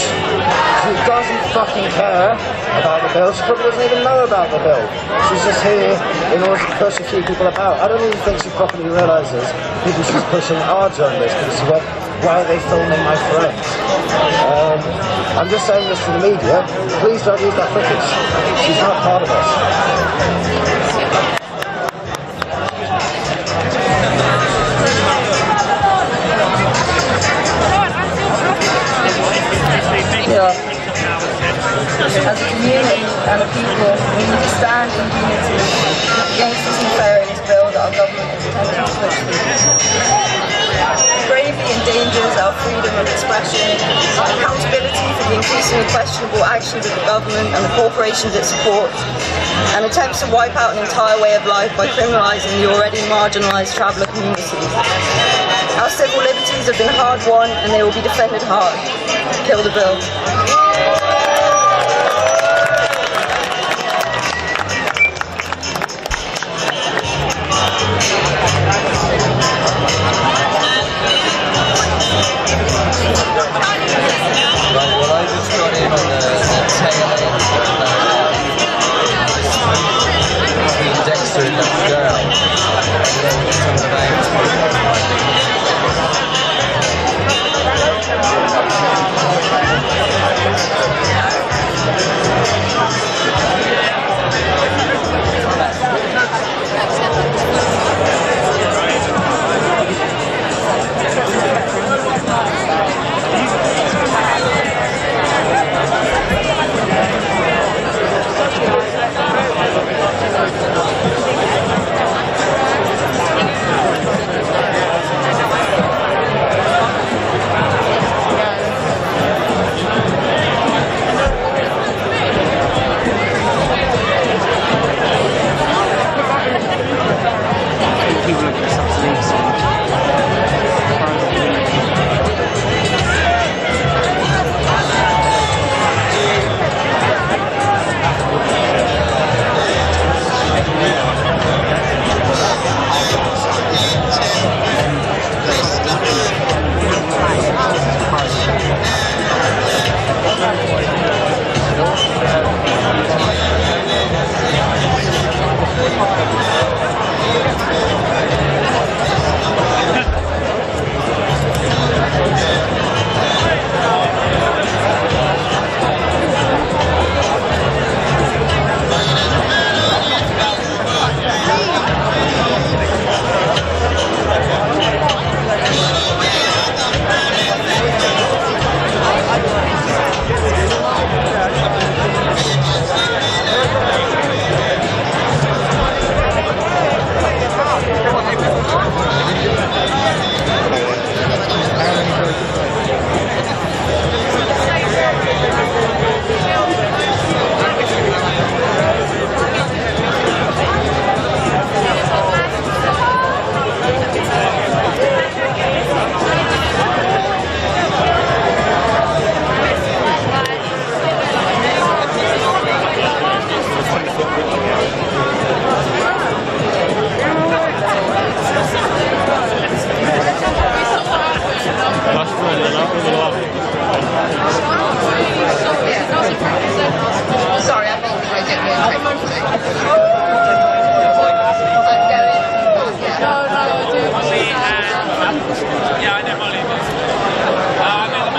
She doesn't fucking care about the bill. She probably doesn't even know about the bill. She's just here in order to push a few people about. I don't even think she properly realises people she's pushing are journalists, because she went, why are they filming my friends? I'm just saying this to the media. Please don't use that footage. She's not part of us. As a community and a people, we need to stand in unity against this nefarious bill that our government is intending to push through. It gravely endangers our freedom of expression, accountability for the increasingly questionable actions of the government and the corporations it supports, and attempts to wipe out an entire way of life by criminalising the already marginalised traveller communities. Our civil liberties have been hard won and they will be defended hard. Kill the bill.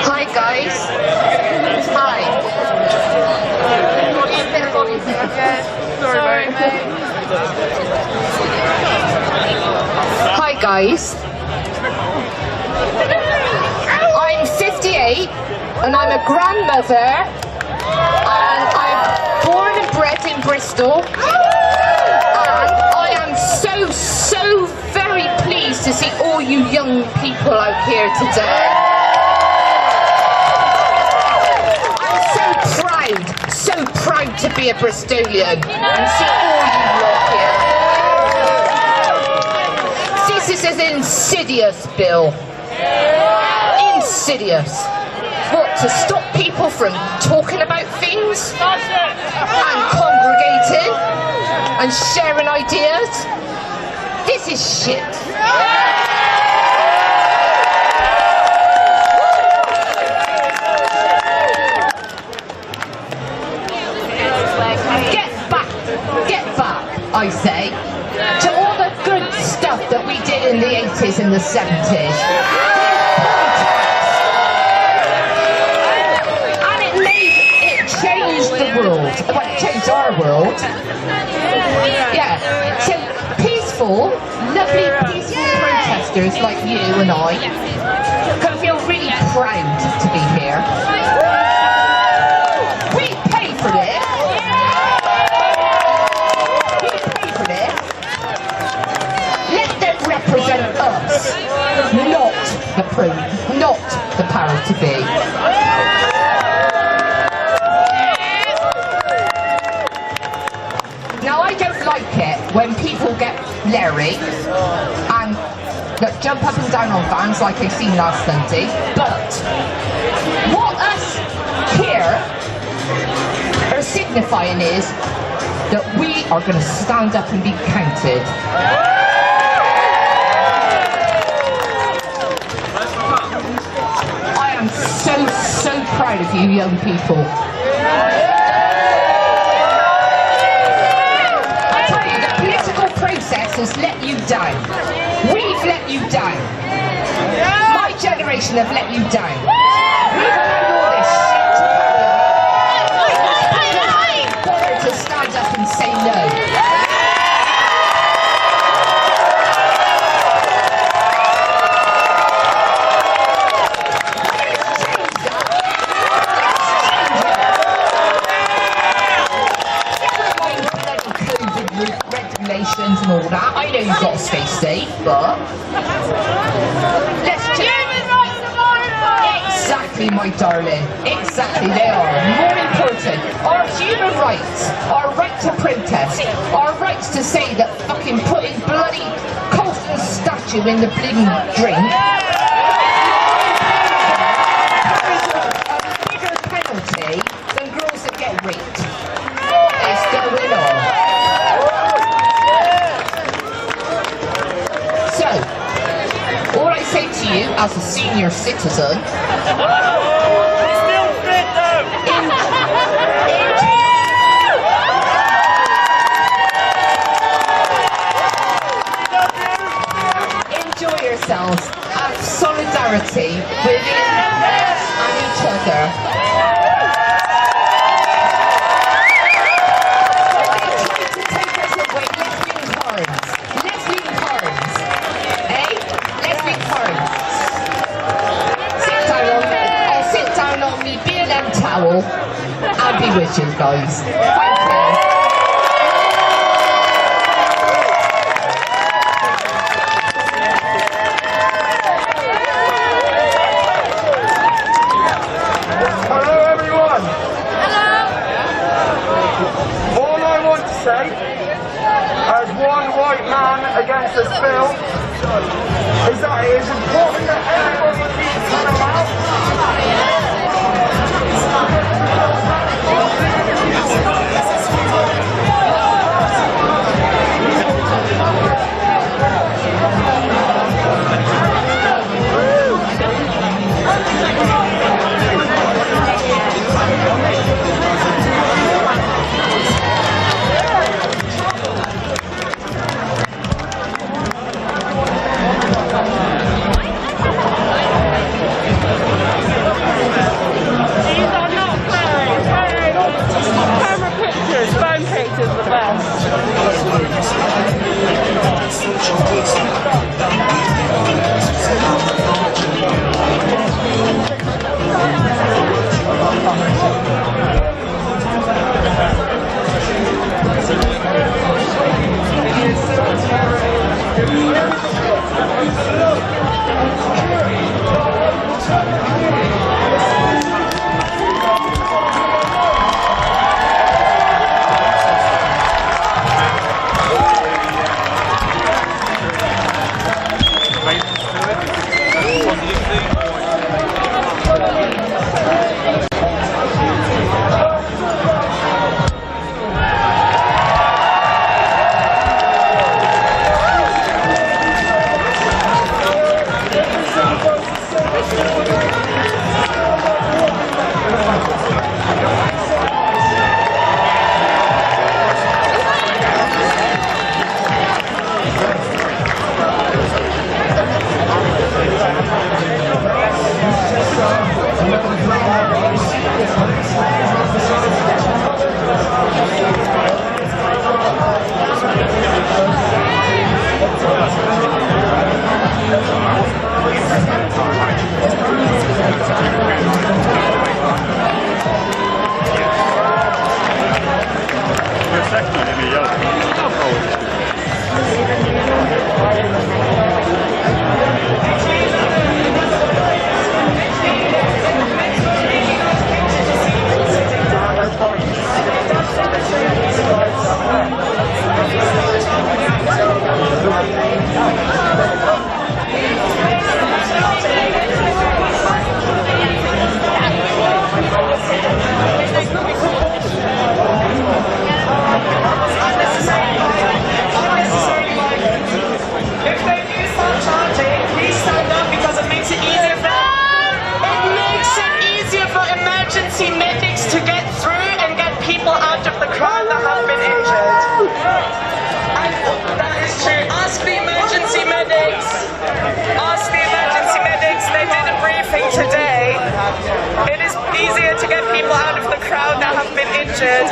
Hi guys. Hi. Sorry, mate. Hi guys. I'm 58 and I'm a grandmother and I'm born and bred in Bristol and I am so very pleased to see all you young people out here today. I'm so proud to be a Bristolian and see all you lot here. This is an insidious bill. Insidious. What, to stop people from talking about things and congregating and sharing ideas? This is shit. Get back, I say, to all the good stuff that we did in the 80s and the 70s. It changed the world. Well, it changed our world. Yeah. So peaceful, lovely, peaceful protesters like you and I can feel really proud to be here. We pay for this. We pay for this. Let them represent us, not the power to be. Now I don't like it when people get leery and jump up and down on vans like I seen last Sunday, but what us here are signifying is that we are going to stand up and be counted. I am so proud of you young people. Process has let you down. We've let you down. My generation have let you down. We've allowed all this shit to happen. To stand up and say no. Regulations and all that. I know you've got to stay safe, but let's exactly, my darling. Exactly, they are more important. Our human rights, our right to protest, our rights to say that fucking putting bloody Colston's statue in the bleeding drink a bigger penalty than girls that get raped. What is going on? All I say to you as a senior citizen, enjoy yourselves, have solidarity within us and each other. I'll be with you guys. Thank you. Hello everyone. Hello. All I want to say, as one white man against this bill, is that it is important that everybody keeps coming out. is the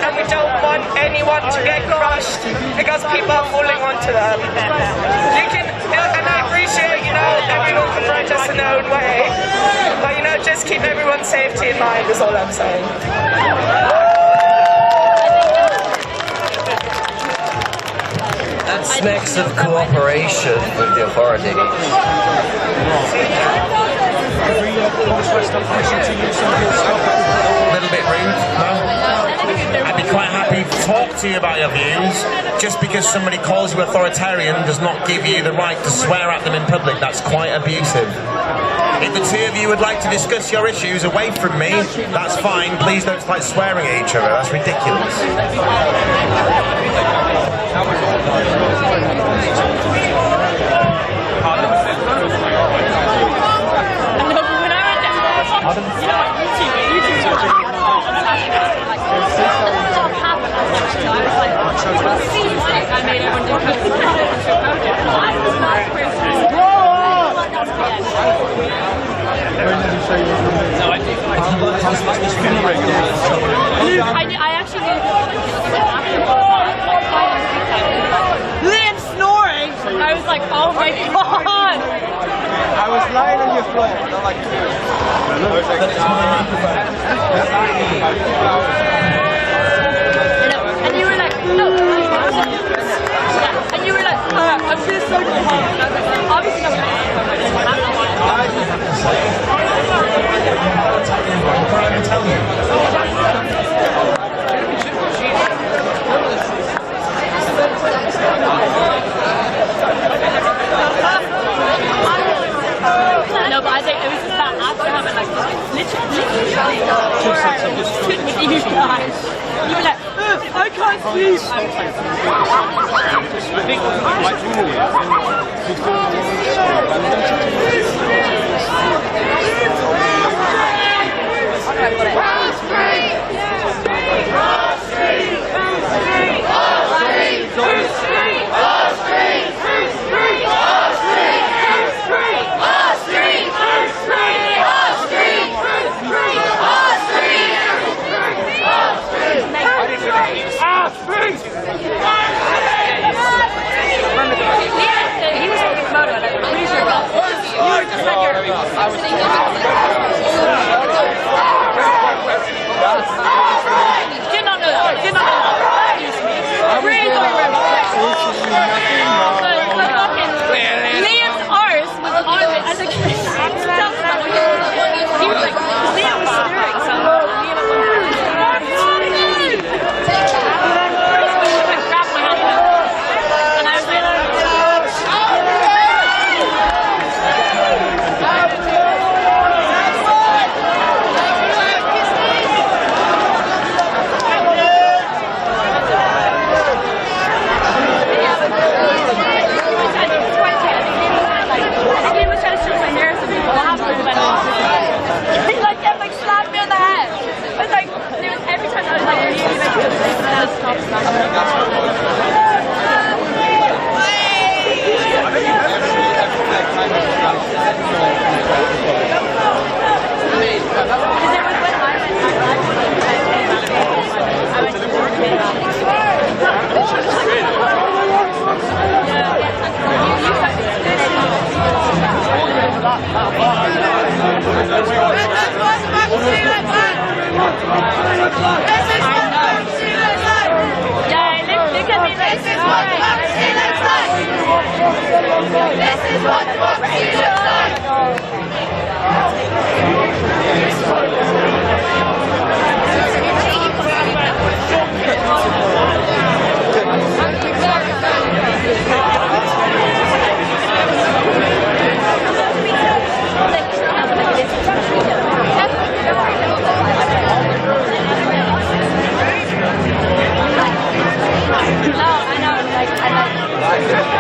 And we don't want anyone to get crushed because people are holding on to them. You can, and I appreciate, everyone can protest in their own way, but just keep everyone's safety in mind is all I'm saying. That smacks of cooperation with the authorities. A little bit rude, no? I'd be quite happy to talk to you about your views. Just because somebody calls you authoritarian does not give you the right to swear at them in public. That's quite abusive. If the two of you would like to discuss your issues away from me, that's fine. Please don't start swearing at each other. That's ridiculous. I actually Liam snoring! I was like, oh my god! I was lying on your floor, not like and you were like, no. And you were like, I'm just so home. Obviously not. I can tell you. No, but I think it was just that after having like literally with you guys. You were like, I can't sleep. Liam's ours was on it. I was like, he was like, Liam was stirring something.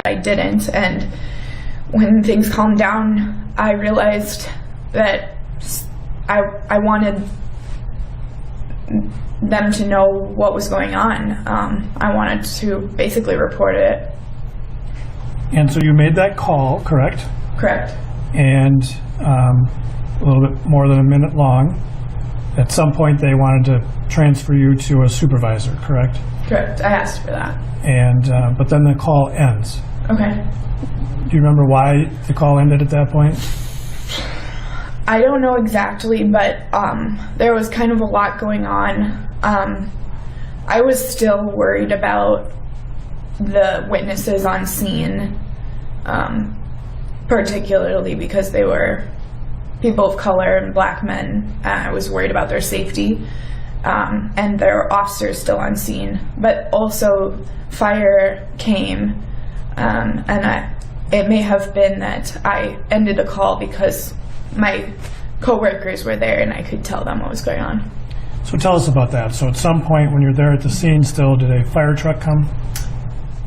I didn't, and when things calmed down, I realized that I wanted them to know what was going on. I wanted to basically report it. And so you made that call, correct? Correct. And a little bit more than a minute long. At some point they wanted to transfer you to a supervisor, correct? Correct. I asked for that. And but then the call ends. Okay. Do you remember why the call ended at that point? I don't know exactly, but there was kind of a lot going on. I was still worried about the witnesses on scene, particularly because they were people of color and black men. I was worried about their safety, and there were officers still on scene. But also, fire came, and it may have been that I ended the call because my co-workers were there and I could tell them what was going on. So tell us about that. So at some point when you're there at the scene still, did a fire truck come?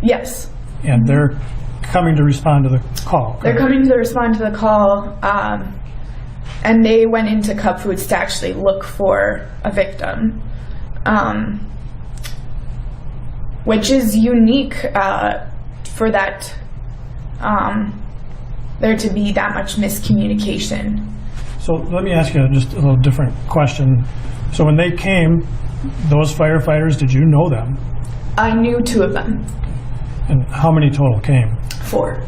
Yes. And they're coming to respond to the call, correct? They're coming to respond to the call, and they went into Cub Foods to actually look for a victim, which is unique for that, there to be that much miscommunication. So let me ask you just a little different question. So when they came, those firefighters, did you know them? I knew 2 of them. And how many total came? 4.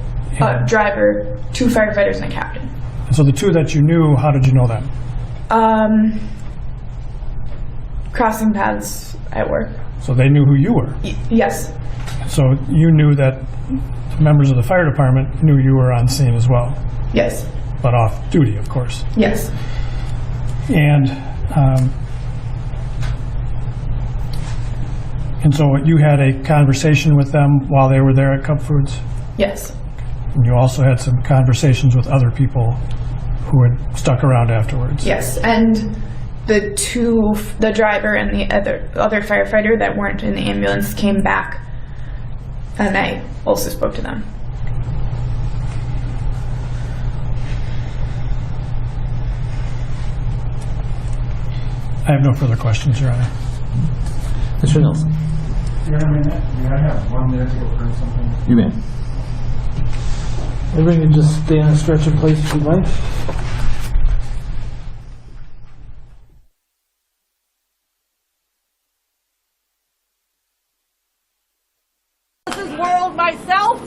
Driver, 2 firefighters, and a captain. And so the 2 that you knew, how did you know them? Crossing paths at work. So they knew who you were? Yes. So you knew that members of the fire department knew you were on scene as well? Yes. But off duty, of course? Yes. And so you had a conversation with them while they were there at Cub Foods? Yes. And you also had some conversations with other people who had stuck around afterwards? Yes, and the driver and the other firefighter that weren't in the ambulance came back, and I also spoke to them. I have no further questions, Your Honor. Mr. Nelson. Your Honor, may I have 1 minute to go through something? You may. Everyone can just stay on a stretch in place if you'd like. This is World myself.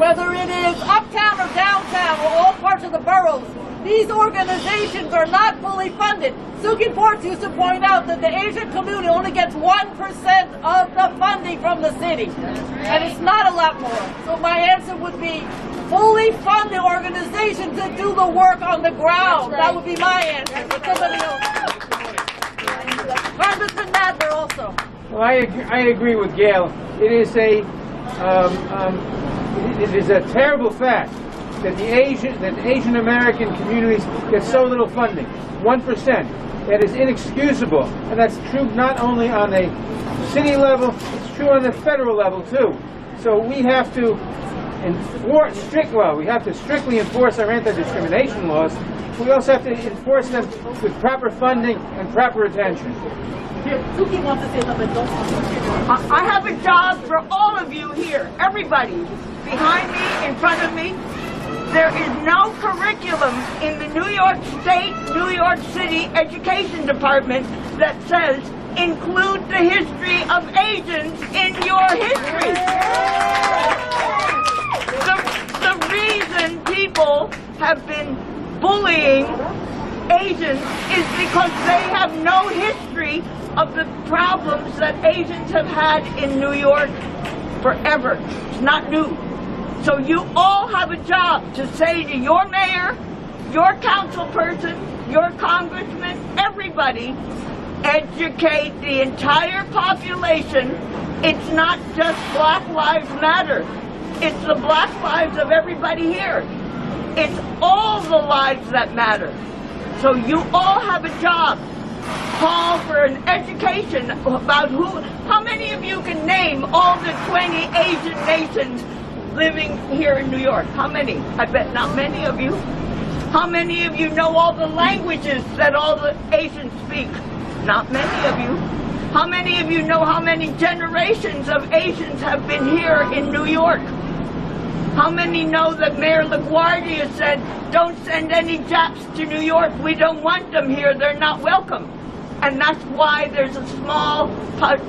whether it is uptown or downtown or all parts of the boroughs, these organizations are not fully funded. Suki Ports used to point out that the Asian community only gets 1% of the funding from the city. And it's not a lot more. So my answer would be fully fund the organizations that do the work on the ground. That would be my answer. But somebody else. Congressman Nadler also. Well, I agree with Gail. It is a terrible fact that the Asian American communities get so little funding, 1%. That is inexcusable, and that's true not only on a city level, it's true on the federal level too. So we have to we have to strictly enforce our anti-discrimination laws. We also have to enforce them with proper funding and proper attention. Suki wants to say something. I have a job for all of you here, everybody, behind me, in front of me. There is no curriculum in the New York State, New York City Education Department that says include the history of Asians in your history. The reason people have been bullying Asians is because they have no history of the problems that Asians have had in New York forever. It's not new. So you all have a job to say to your mayor, your council person, your congressman, everybody, educate the entire population. It's not just Black Lives Matter. It's the black lives of everybody here. It's all the lives that matter. So you all have a job. Call for an education about how many of you can name all the 20 Asian nations living here in New York? How many? I bet not many of you. How many of you know all the languages that all the Asians speak? Not many of you. How many of you know how many generations of Asians have been here in New York? How many know that Mayor LaGuardia said, don't send any Japs to New York, we don't want them here, they're not welcome. And that's why there's a small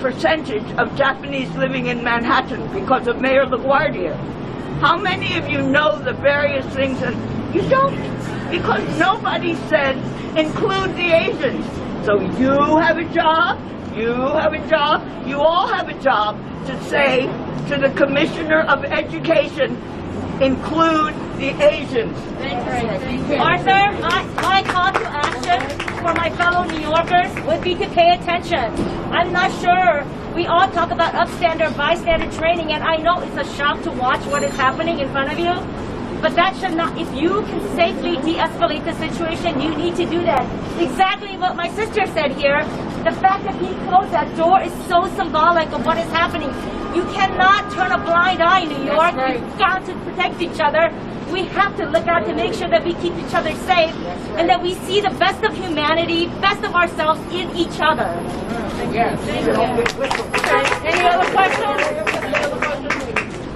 percentage of Japanese living in Manhattan, because of Mayor LaGuardia. How many of you know the various things that you don't? Because nobody said include the Asians. So you have a job, you have a job, you all have a job to say to the Commissioner of Education, include the Asians. Arthur, my call to action for my fellow New Yorkers would be to pay attention. I'm not sure. We all talk about upstander, bystander training, and I know it's a shock to watch what is happening in front of you. But that should not, if you can safely de-escalate the situation, you need to do that. Exactly what my sister said here. The fact that he closed that door is so symbolic of what is happening. You cannot turn a blind eye in New York. Right. You've got to protect each other. We have to look out to make sure that we keep each other safe and that we see the best of humanity, best of ourselves in each other. Yes. Any other questions?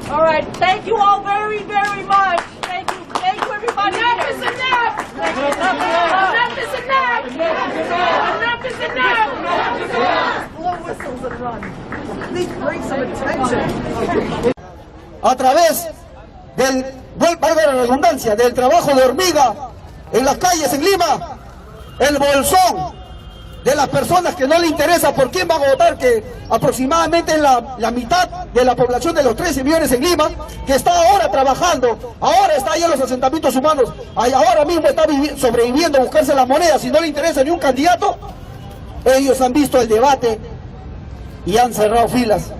All right. Thank you all very, very much. Thank you. Thank you, everybody. Enough is enough. Enough is enough. Enough is enough. Blow whistles and run. Please bring some attention. A través del, valga la redundancia, del trabajo de hormiga en las calles en Lima, el bolsón de las personas que no le interesa por quién van a votar, que aproximadamente es la mitad de la población de los 13 millones en Lima, que está ahora trabajando, ahora está ahí en los asentamientos humanos, ahora mismo está sobreviviendo a buscarse las monedas, si no le interesa ni un candidato, ellos han visto el debate y han cerrado filas.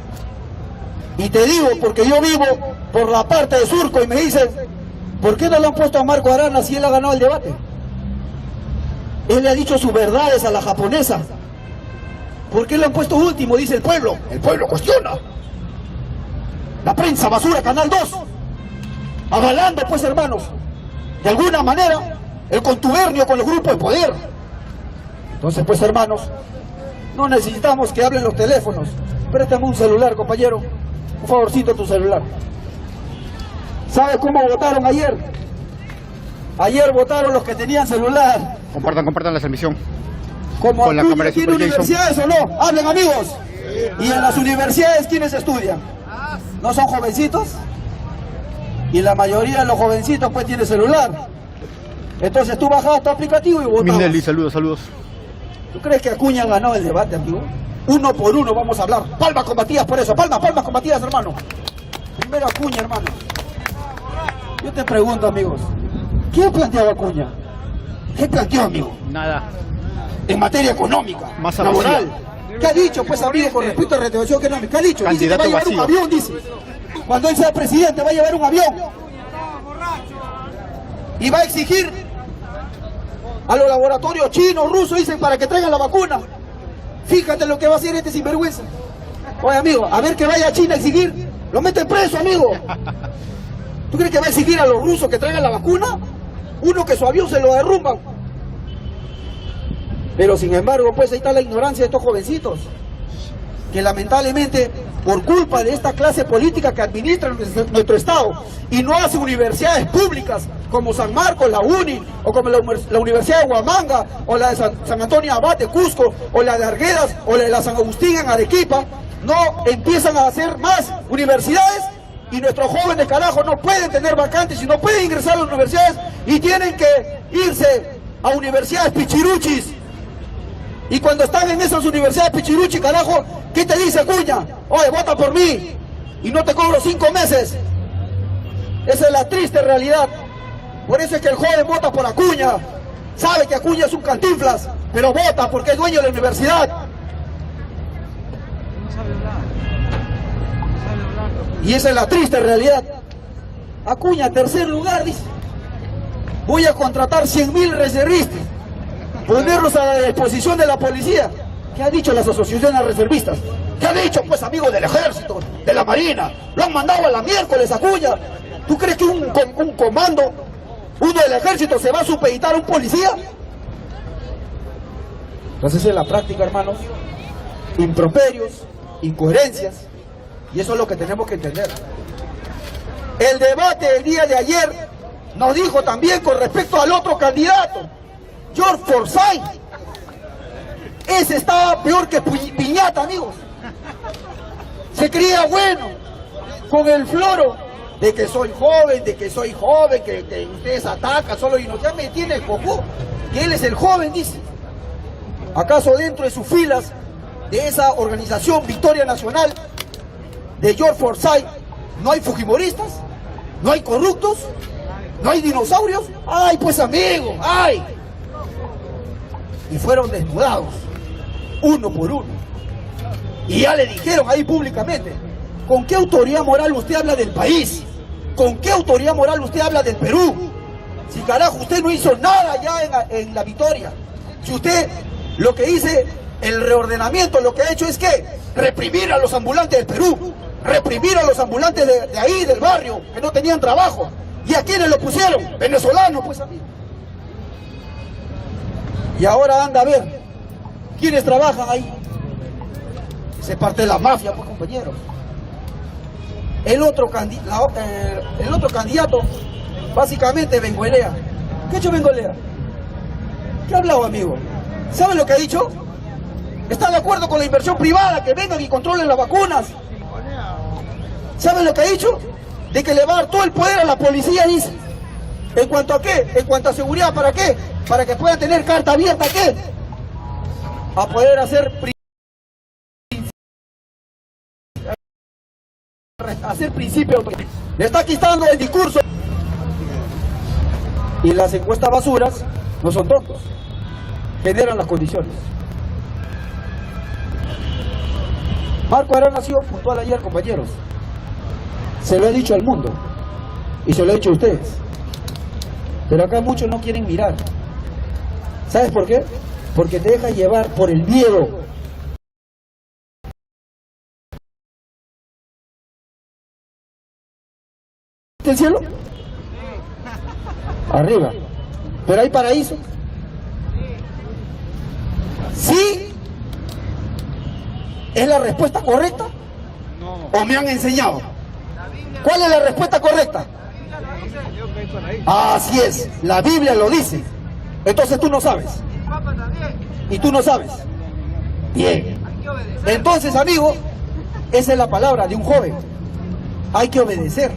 Y te digo, porque yo vivo por la parte de Surco y me dicen, ¿por qué no le han puesto a Marco Arana si él ha ganado el debate? Él le ha dicho sus verdades a la japonesa. ¿Por qué lo han puesto último? Dice el pueblo cuestiona. La prensa basura, Canal 2, avalando pues, hermanos, de alguna manera el contubernio con los grupos de poder. Entonces pues, hermanos, no necesitamos que hablen los teléfonos. Préstame un celular, compañero, un favorcito, tu celular. ¿Sabes cómo votaron ayer? Ayer votaron los que tenían celular. Compartan la transmisión. Como con la cámara de ¿tiene universidades o no? Hablen, amigos. ¿Y en las universidades quiénes estudian? ¿No son jovencitos? Y la mayoría de los jovencitos pues tiene celular. Entonces tú bajabas tu aplicativo y votabas. Minelli, saludos. ¿Tú crees que Acuña ganó el debate, amigo? Uno por uno vamos a hablar. Palmas combatidas por eso. Palmas combatidas, hermano. Primero Acuña, hermano. Yo te pregunto, amigos. ¿Qué planteaba Acuña? ¿Qué planteó, amigo? Nada. En materia económica, Más laboral. ¿Qué ha dicho, pues, amigo, con respecto a la retribución económica? ¿Qué ha dicho? Dice que va a llevar un avión, dice. Cuando él sea presidente va a llevar un avión. Y va a exigir a los laboratorios chinos, rusos, dicen, para que traigan la vacuna. Fíjate lo que va a hacer este sinvergüenza. Oye, amigo, a ver que vaya a China a exigir. Lo meten preso, amigo. ¿Tú crees que va a exigir a los rusos que traigan la vacuna? Uno que su avión se lo derrumban. Pero sin embargo, pues ahí está la ignorancia de estos jovencitos, que lamentablemente, por culpa de esta clase política que administra nuestro Estado y no hace universidades públicas como San Marcos, la UNI, o como la Universidad de Huamanga, o la de San Antonio Abad de Cusco, o la de Arguedas, o la de la San Agustín en Arequipa, no empiezan a hacer más universidades y nuestros jóvenes, carajo, no pueden tener vacantes y no pueden ingresar a las universidades y tienen que irse a universidades pichiruchis. Y cuando están en esas universidades pichiruchi, carajo, ¿qué te dice Acuña? Oye, vota por mí y no te cobro 5 meses. Esa es la triste realidad. Por eso es que el joven vota por Acuña. Sabe que Acuña es un cantinflas, pero vota porque es dueño de la universidad. Y esa es la triste realidad. Acuña, tercer lugar, dice. Voy a contratar 100.000 reservistas, ponerlos a la disposición de la policía. ¿Qué ha dicho las asociaciones reservistas? ¿Qué ha dicho, pues, amigos del ejército, de la marina? Lo han mandado a la miércoles, Acuña. ¿Tú crees que un comando, uno del ejército, se va a supeditar a un policía? Entonces en la práctica, hermanos, improperios, incoherencias, y eso es lo que tenemos que entender. El debate del día de ayer nos dijo también con respecto al otro candidato, George Forsyth. Ese estaba peor que piñata, amigos. Se creía bueno con el floro de que soy joven, que ustedes atacan solo y no, ya me tiene el coco, que él es el joven, dice. ¿Acaso dentro de sus filas de esa organización Victoria Nacional de George Forsyth no hay fujimoristas? ¿No hay corruptos? ¿No hay dinosaurios? ¡Ay, pues, amigo! ¡Ay! Y fueron desnudados, uno por uno. Y ya le dijeron ahí públicamente, ¿con qué autoridad moral usted habla del país? ¿Con qué autoridad moral usted habla del Perú? Si carajo, usted no hizo nada ya en la Victoria. Si usted lo que dice, el reordenamiento, lo que ha hecho es que reprimir a los ambulantes del Perú, reprimir a los ambulantes de ahí, del barrio, que no tenían trabajo. ¿Y a quiénes lo pusieron? Venezolanos, pues, amigo. Y ahora anda a ver quiénes trabajan ahí. Se parte de la mafia, pues, compañeros. El otro candidato, básicamente, Bengoelea. ¿Qué ha hecho Bengoelea? ¿Qué ha hablado, amigo? ¿Saben lo que ha dicho? Está de acuerdo con la inversión privada, que vengan y controlen las vacunas. ¿Saben lo que ha dicho? De que le va a dar todo el poder a la policía, dice. ¿En cuanto a qué? En cuanto a seguridad, ¿para qué? Para que puedan tener carta abierta, ¿qué? A poder hacer principios. Le está quitando el discurso. Y las encuestas basuras no son tontos. Generan las condiciones. Marco Arán ha sido puntual ayer, compañeros. Se lo he dicho al mundo. Y se lo he dicho a ustedes. Pero acá muchos no quieren mirar. ¿Sabes por qué? Porque te dejas llevar por el miedo. ¿Viste el cielo? Arriba. ¿Pero hay paraíso? ¿Sí? ¿Es la respuesta correcta? ¿O me han enseñado? ¿Cuál es la respuesta correcta? Así es, la Biblia lo dice. Entonces tú no sabes. Y tú no sabes. Bien. Entonces, amigo, esa es la palabra de un joven. Hay que obedecer.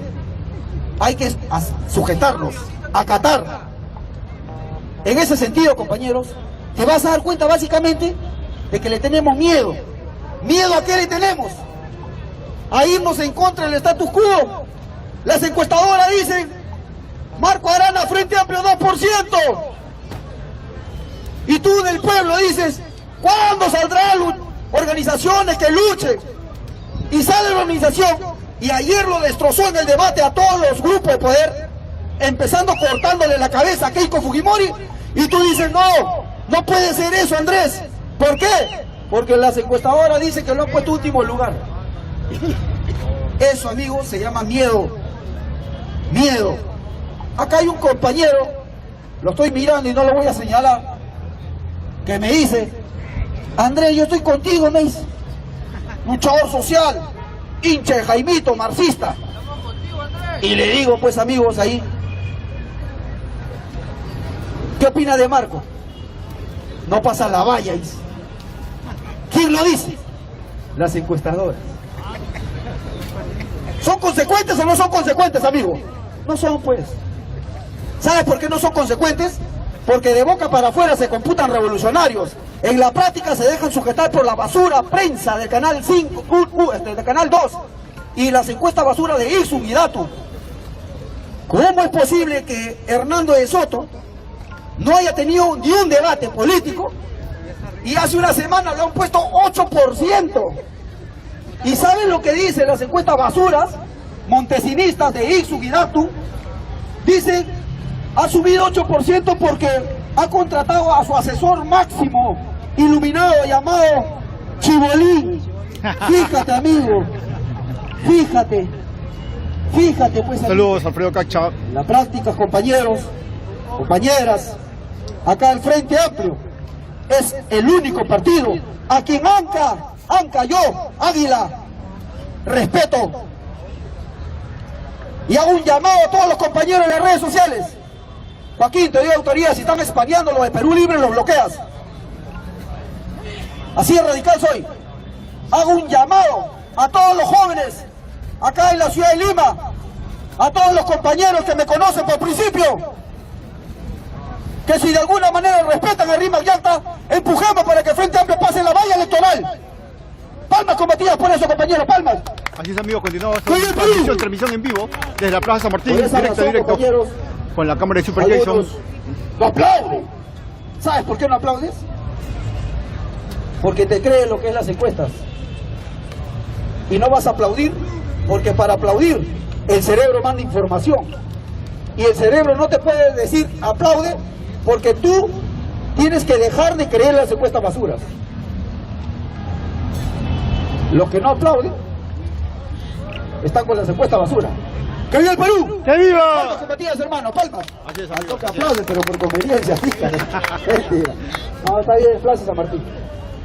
hay que sujetarlos, acatar. En ese sentido, compañeros, te vas a dar cuenta básicamente de que le tenemos miedo. ¿Miedo a qué le tenemos? A irnos en contra del status quo. Las encuestadoras dicen, Marco Arana, Frente Amplio 2%. Y tú del pueblo dices, ¿cuándo saldrán organizaciones que luchen? Y sale la organización, y ayer lo destrozó en el debate a todos los grupos de poder, empezando cortándole la cabeza a Keiko Fujimori, y tú dices, no puede ser eso, Andrés. ¿Por qué? Porque las encuestadoras dicen que lo han puesto último lugar. Eso, amigos, se llama miedo. Miedo. Acá hay un compañero, lo estoy mirando y no lo voy a señalar, que me dice, Andrés, yo estoy contigo, me dice. Luchador social, hincha de Jaimito, marxista. Y le digo, pues, amigos, ahí, ¿qué opina de Marco? No pasa la valla, dice. ¿Quién lo dice? Las encuestadoras. ¿Son consecuentes o no son consecuentes, amigos? No son, pues. ¿Sabes por qué no son consecuentes? Porque de boca para afuera se computan revolucionarios. En la práctica se dejan sujetar por la basura prensa del canal 5, del canal 2 y las encuestas basura de Ixum y Datu. ¿Cómo es posible que Hernando de Soto no haya tenido ni un debate político y hace una semana le han puesto 8%? ¿Y saben lo que dicen las encuestas basuras montesinistas de Ixum y Datu? Dicen, ha subido 8% porque ha contratado a su asesor máximo, iluminado, llamado Chibolín. Fíjate, amigo, fíjate, pues. Saludos, Alfredo Cacha. La práctica, compañeros, compañeras, acá el Frente Amplio es el único partido a quien anca yo, Águila, respeto. Y hago un llamado a todos los compañeros en las redes sociales. Joaquín, te doy autoridad, si están espaneando lo de Perú Libre, los bloqueas. Así de radical soy. Hago un llamado a todos los jóvenes acá en la ciudad de Lima, a todos los compañeros que me conocen por principio, que si de alguna manera respetan el Rímac Yalta, empujemos para que el Frente Amplio pase la valla electoral. Palmas combatidas por eso, compañeros, palmas. Así es, amigos, continuamos esta transmisión en vivo desde la Plaza San Martín, directo, con la cámara de Super Jason. ¡No aplauden! ¿Sabes por qué no aplaudes? Porque te creen lo que es las encuestas. Y no vas a aplaudir, porque para aplaudir el cerebro manda información. Y el cerebro no te puede decir aplaude, porque tú tienes que dejar de creer en las encuestas basuras. Los que no aplauden están con las encuestas basura. ¡Que viva el Perú! ¡Que viva! Palmas combatidas, hermano, palmas. Así es, amigo. Que aplauden, pero por conveniencia, fíjate. No, está bien, Plaza San Martín.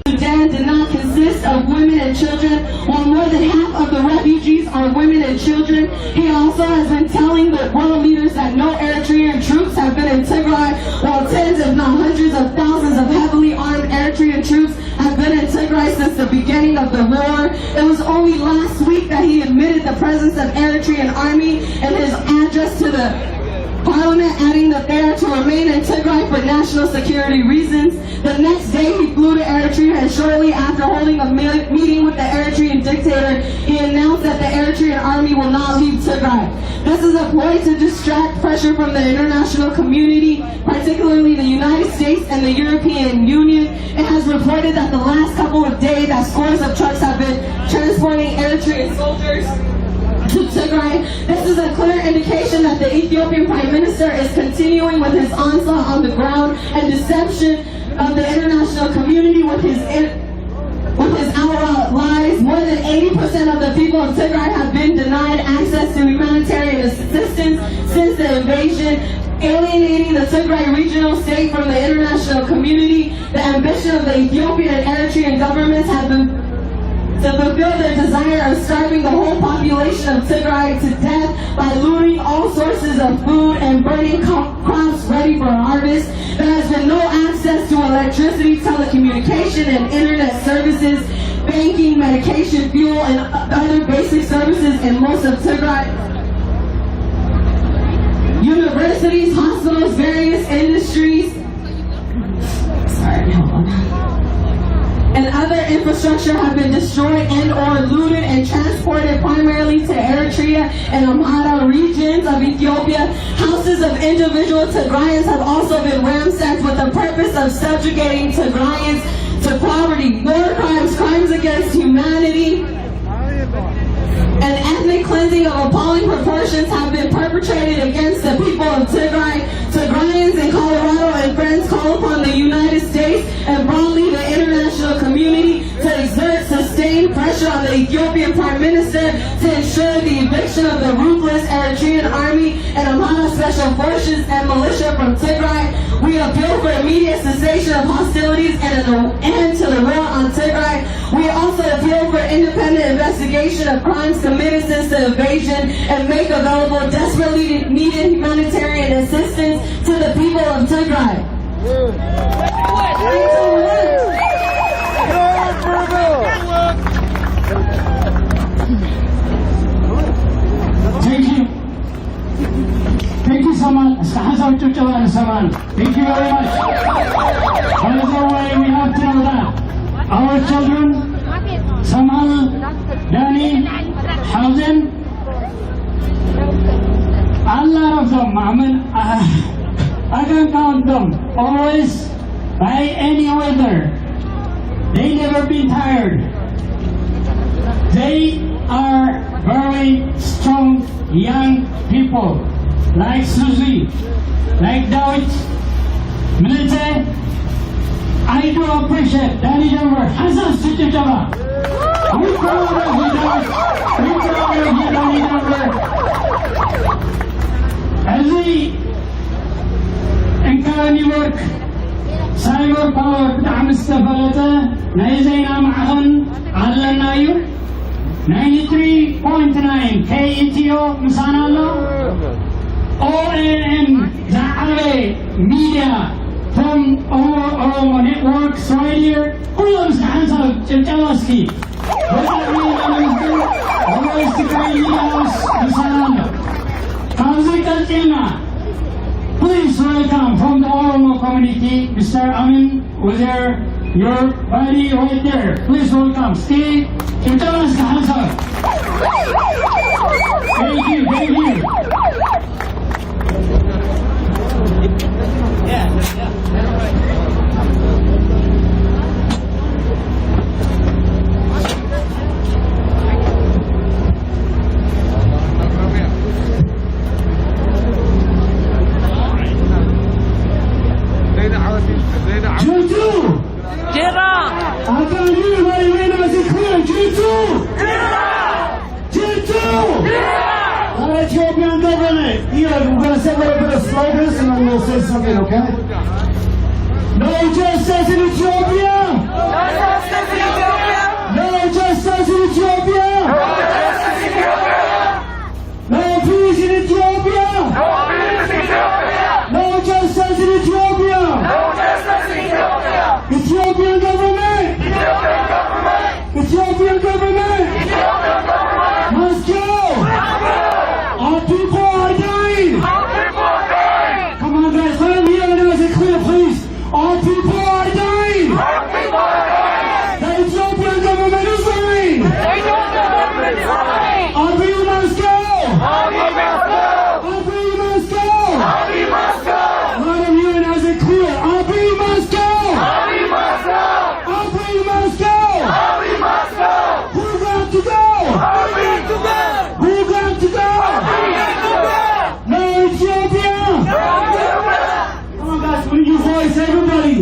Sudan did not consist of women and children, while more than half of the refugees are women and children. He also has been telling the world leaders that no Eritrean troops have been in Tigray, while tens if not hundreds of thousands of heavily armed Eritrean troops have been in Tigray since the beginning of the war. It was only last week that he admitted the presence of Eritrean army in his address to the Parliament, adding that they are to remain in Tigray for national security reasons. The next day he flew to Eritrea, and shortly after holding a meeting with the Eritrean dictator, he announced that the Eritrean army will not leave Tigray. This is a ploy to distract pressure from the international community, particularly the United States and the European Union. It has reported that the last couple of days that scores of trucks have been transporting Eritrean soldiers to Tigray. This is a clear indication that the Ethiopian Prime Minister is continuing with his onslaught on the ground and deception of the international community with his outright lies. More than 80% of the people of Tigray have been denied access to humanitarian assistance since the invasion, alienating the Tigray regional state from the international community. The ambition of the Ethiopian and Eritrean governments have been to fulfill their desire of starving the whole population of Tigray to death by looting all sources of food and burning crops ready for harvest. There has been no access to electricity, telecommunication, and internet services, banking, medication, fuel, and other basic services in most of Tigray. universities, hospitals, various industries, and other infrastructure have been destroyed and or looted and transported primarily to Eritrea and Amhara regions of Ethiopia. Houses of individual Tigrayans have also been ransacked with the purpose of subjugating Tigrayans to poverty. War crimes, crimes against humanity, and ethnic cleansing of appalling proportions have been perpetrated against the people of Tigray. Tigrayans in Colorado and friends call upon the United States and broadly the international community to exert sustained pressure on the Ethiopian Prime Minister to ensure the eviction of the ruthless Eritrean army and Amhara special forces and militia from Tigray. We appeal for immediate cessation of hostilities and an end to the war on Tigray. We also appeal for independent investigation of crimes committed since the invasion and make available desperately needed humanitarian assistance to the people of Tigray. Thank you. Thank you so much. Thank you very much. By the way, we have to know that our children, Samal, Danny, Hausen, a lot of them, I can count them, always, by any weather. They never been tired. They are very strong young people, like Susie, like David, Milite. I do appreciate Danny Denver. Hassan Suchitaba. We proud of you, David. We proud of you, Danny Denver. As we encourage work, cyber power بدعم استفادته نايزينا معهن على النايو 93.9 KETO مسانا له OAN زعري media from Oromo Networks right here كلهم سحنسوا جواسكي always to great leaders مسانا له كازي كالتينا. Please welcome from the Oromo community, Mr. Amin, with your buddy right there. Please welcome Steve. Thank you, thank you. G2! Get up! I can hear my name is clear. G2! G2! All right, Ethiopian government. Yeah, we're going to say a little bit of slogans and then we'll say something, okay? No justice in Ethiopia! No justice in Ethiopia! No justice in Ethiopia! No justice in Ethiopia! No peace in Ethiopia! No peace in Ethiopia! No justice in Ethiopia! No justice in Ethiopia! Ethiopian government! Ethiopian government! Ethiopian government! Ethiopian government! Must go! Our people are dying! Our people are dying! Come on, guys, let me hear it as it clear, please. Our people are dying! Our people are dying! The Ethiopian government is lying! The Ethiopian government is lying! Our people must go! Our people must go! Our people must go! Our people must go! Let me hear it as it clear. Our people must go! Our people must go! Our people must go! Our people must go! Who got to go? Our people to go! Who got to go? Our people to go! No Ethiopia! No Ethiopia! Come on, guys, when you voice, everybody.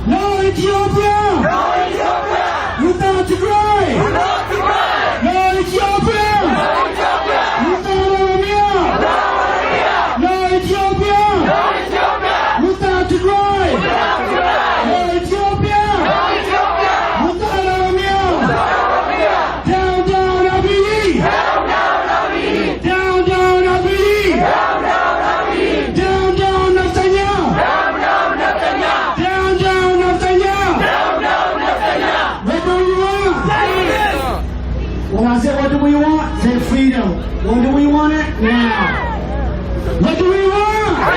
No Ethiopia! No Ethiopia! Without Tigray! Without Tigray! No Ethiopia! No Ethiopia! Without Oromia! Without Oromia! No Ethiopia! No Ethiopia! Without Tigray! Without Tigray! No Ethiopia! No Ethiopia! Without Oromia! Without Oromia! Down, down, Abiy! Down, down, Abiy! Down, down, Abiy! Down, down, Abiy! Down, down, Netanyahu! Down, down, Netanyahu! Down, down, Netanyahu! Down, down, Netanyahu! What do you want? Justice! When I say what do we want, say freedom. When do we want it? Now. What do we want?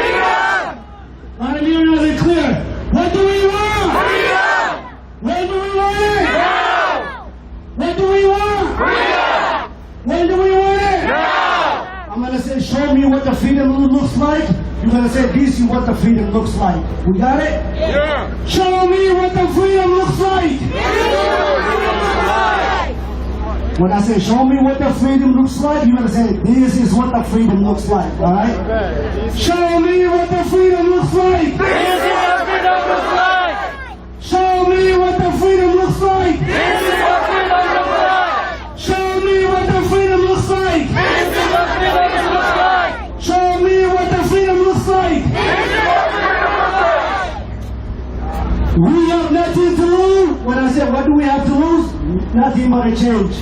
show me what the freedom looks like, you're gonna say, this is what the freedom looks like. We got it? Yeah. Show me what the freedom looks like. When I say show me what the freedom looks like, you're gonna say, this is what the freedom looks like, alright? Show me what the freedom looks like. This is what freedom looks like. Show me what the freedom looks like. This is what freedom looks like. Show me what the freedom looks like. This is what freedom looks like. Show me what the freedom looks like. This is what freedom looks like. We have nothing to lose. When I say what do we have to lose? Nothing but a change.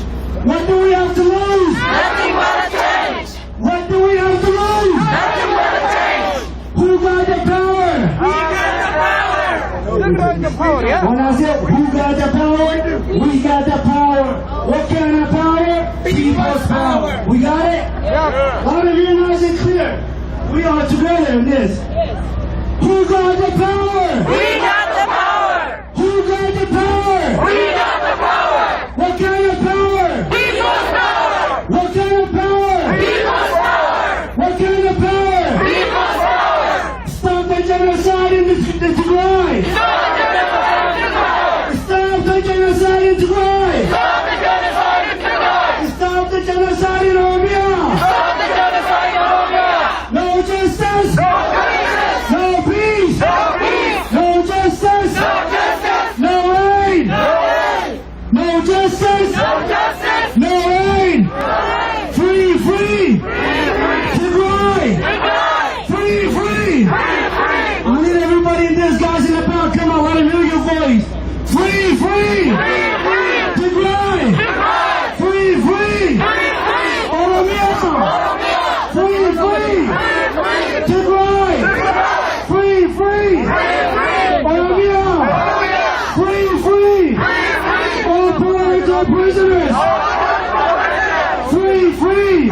What do we have to lose? Nothing but a change. What do we have to lose? Nothing but a change. Who got the power? We got the power. Who got the power, yeah? When I say who got the power, we got the power. What kind of power? People's power. We got it? Yeah. A lot of you know it clear. We are together in this. Who got the power? We got the power. Who got the power? We got the power. What kind of power? People's power. What kind of power? People's power. What kind of power? People's power. Stop the genocide in the Tigray. Stop the genocide in Tigray. Stop the genocide in Tigray. Stop the genocide in Tigray. Stop the genocide in Oromia. Stop the genocide in Oromia. No justice. No justice. No peace. No peace. No justice. No justice. No aid. No aid. No justice. No justice. No aid. Free, free. Tigray. Free, free. I need everybody in this, guys, in the back. Come on, let me hear your voice. Free, free. Tigray. Free, free. Oromia. Free, free. Tigray. Free, free. Oromia. Free, free. All political prisoners. Free, free.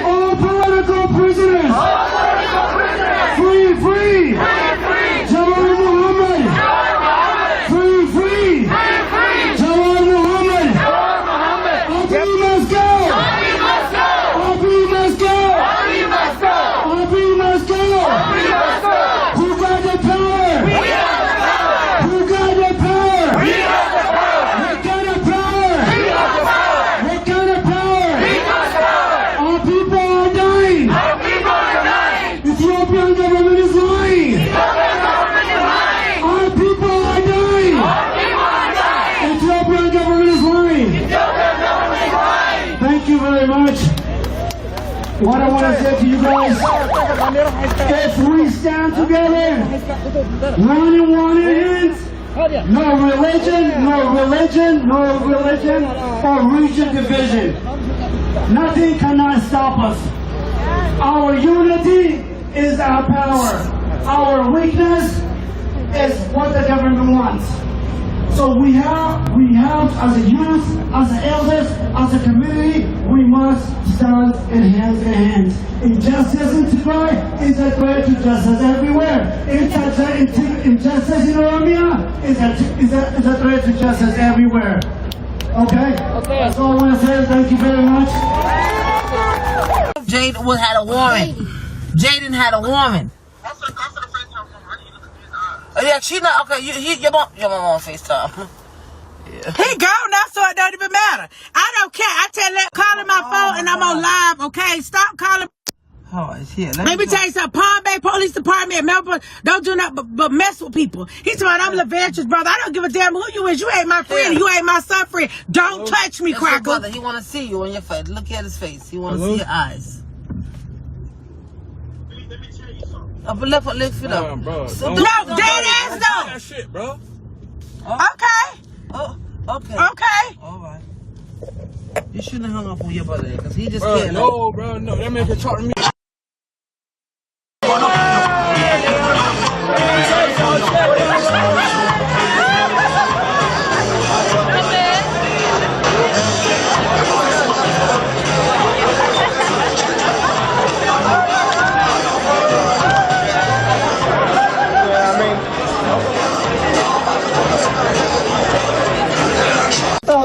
All political prisoners. Free, free. Jawad Muhammad. Free, free. Jawad Muhammad. Abu must go. Abu must go. Abu must go. Who got the power? Who got the power? What kind of power? What kind of power? Our people are dying. Ethiopian government is lying. Our people are dying. Ethiopian government is lying. Thank you very much. What I want to say to you guys, if we stand together, one in one hands, no religion, no religion, no religion, or region division. Nothing cannot stop us. Our unity is our power. Our weakness is what the government wants. So we have as a youth, as an elders, as a community, we must stand in hand. Injustice in Tigray is a threat to justice everywhere. Injustice in Oromia is a threat to justice everywhere. Okay? That's all I want to say. Thank you very much. Jaden had a woman. Jaden had a woman. Yeah, she not okay. Your mom on FaceTime. Yeah. He gone now, so it don't even matter. I don't care. I call him my phone and I'm on live. Okay, stop calling. Oh, it's here. Let me tell you something. Palm Bay Police Department in Melbourne don't do nothing but mess with people. He's talking, I'm LaVenture's brother. I don't give a damn who you is. You ain't my friend. You ain't my son friend. Don't touch me, That's your Cracker. brother. He want to see you on your face. Look at his face. He want to see your eyes. But lift it up. Bro, no, dead ass no. That shit, bro. Okay. Oh, okay. Okay. All right. You shouldn't have hung up on your brother because he just Bro, can't. no, bro, no. That man can talk to me.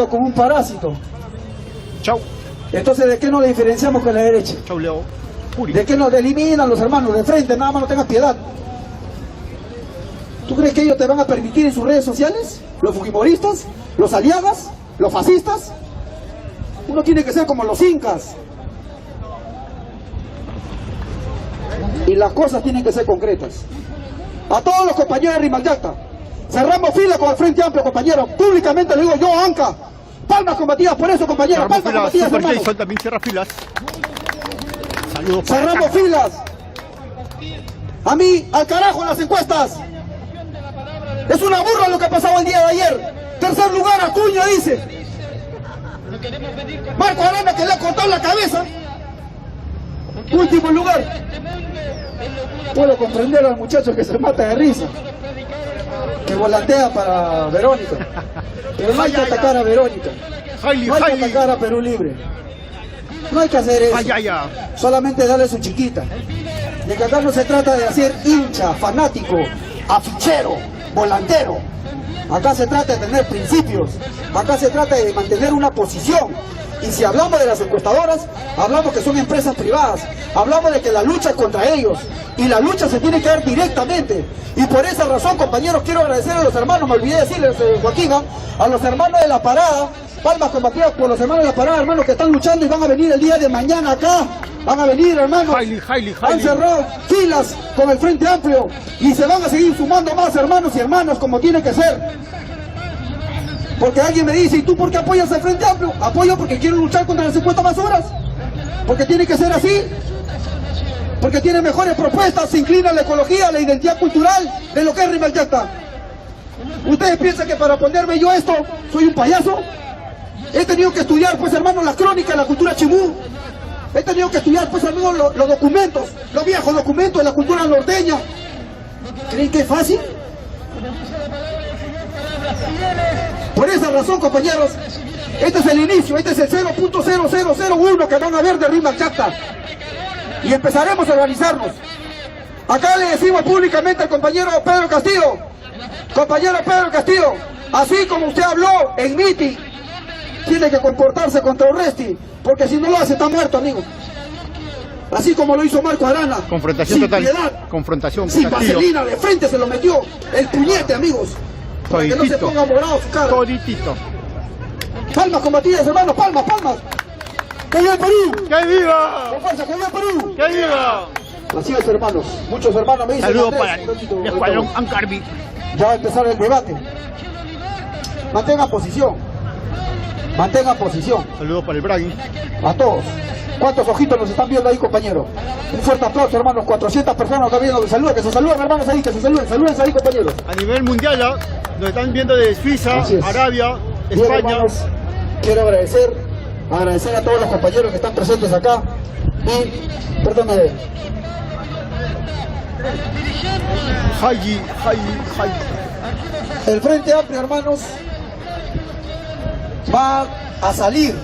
Como un parásito. Chau. Entonces, ¿de qué nos diferenciamos con la derecha? Chau, Leo. ¿De qué nos eliminan los hermanos? De frente, nada más no tengas piedad. ¿Tú crees que ellos te van a permitir en sus redes sociales? ¿Los fujimoristas? ¿Los aliagas? ¿Los fascistas? Uno tiene que ser como los incas. Y las cosas tienen que ser concretas. A todos los compañeros de Rimalyacta, cerramos fila con el Frente Amplio, compañeros. Públicamente le digo yo, Anca. Palmas combatidas por eso, compañeros. Palmas combatidas, hermanos. Jason también cierra filas. Saludos. Cerramos filas. A mí, al carajo en las encuestas. Es una burla lo que ha pasado el día de ayer. Tercer lugar, Acuña dice. Marco Arana, que le ha cortado la cabeza. Último lugar. Puedo comprender al muchacho que se mata de risa, que volantea para Verónica. Pero no hay que atacar a Verónica. No hay que atacar a Perú Libre. No hay que hacer eso. Solamente darle su chiquita. De que acá no se trata de hacer hincha, fanático, afichero, volantero. Acá se trata de tener principios. Acá se trata de mantener una posición. Y si hablamos de las encuestadoras, hablamos que son empresas privadas. Hablamos de que la lucha es contra ellos. Y la lucha se tiene que dar directamente. Y por esa razón, compañeros, quiero agradecer a los hermanos, me olvidé decirles, Joaquín, a los hermanos de La Parada, palmas combatidas por los hermanos de La Parada, hermanos que están luchando y van a venir el día de mañana acá. Van a venir, hermanos. Han cerrado filas con el Frente Amplio y se van a seguir sumando más hermanos y hermanas como tiene que ser. Porque alguien me dice, ¿y tú por qué apoyas al Frente Amplio? Apoyo porque quiero luchar contra las 50 basuras. Porque tiene que ser así. Porque tiene mejores propuestas, se inclina a la ecología, a la identidad cultural de lo que es Rimalyacta. ¿Ustedes piensan que para ponerme yo esto, soy un payaso? He tenido que estudiar, pues hermano, las crónicas, la cultura chimú. He tenido que estudiar, pues hermano, los documentos, los viejos documentos de la cultura norteña. ¿Creen que es fácil? Por esa razón, compañeros, este es el inicio, este es el 0.0001 que van a ver de Rimalyacta. Y empezaremos a organizarnos. Acá le decimos públicamente al compañero Pedro Castillo, así como usted habló en Miti, tiene que comportarse contra Urresti, porque si no lo hace está muerto, amigo. Así como lo hizo Marco Arana. Confrontación sin total. Piedad, Confrontación. sin Castillo. vaselina, de frente se lo metió. El puñete, amigos. Para que no se ponga morado su cara. Toditito. Palmas combatidas, hermanos, palmas, palmas. ¡Que viva el Perú! ¡Que viva! ¡Con fuerza, que viva el Perú! ¡Que viva! Así es, hermanos. Muchos hermanos me dicen. Saludos Andrés, para el escuadrón Ancarbi. Ya va a empezar el debate. Mantengan posición. Mantengan posición. Saludos para el Bragui. A todos. ¿Cuántos ojitos nos están viendo ahí, compañeros? Un fuerte aplauso, hermanos. 400 personas están viendo. Que se saluden, hermanos, ahí, que se saluden. Saluden ahí, compañeros. A nivel mundial, nos están viendo de Suiza, Arabia, Bien, España. Hermanos, quiero agradecer a todos los compañeros que están presentes acá. Y, perdóname. Hayi. El Frente Amplio, hermanos, va a salir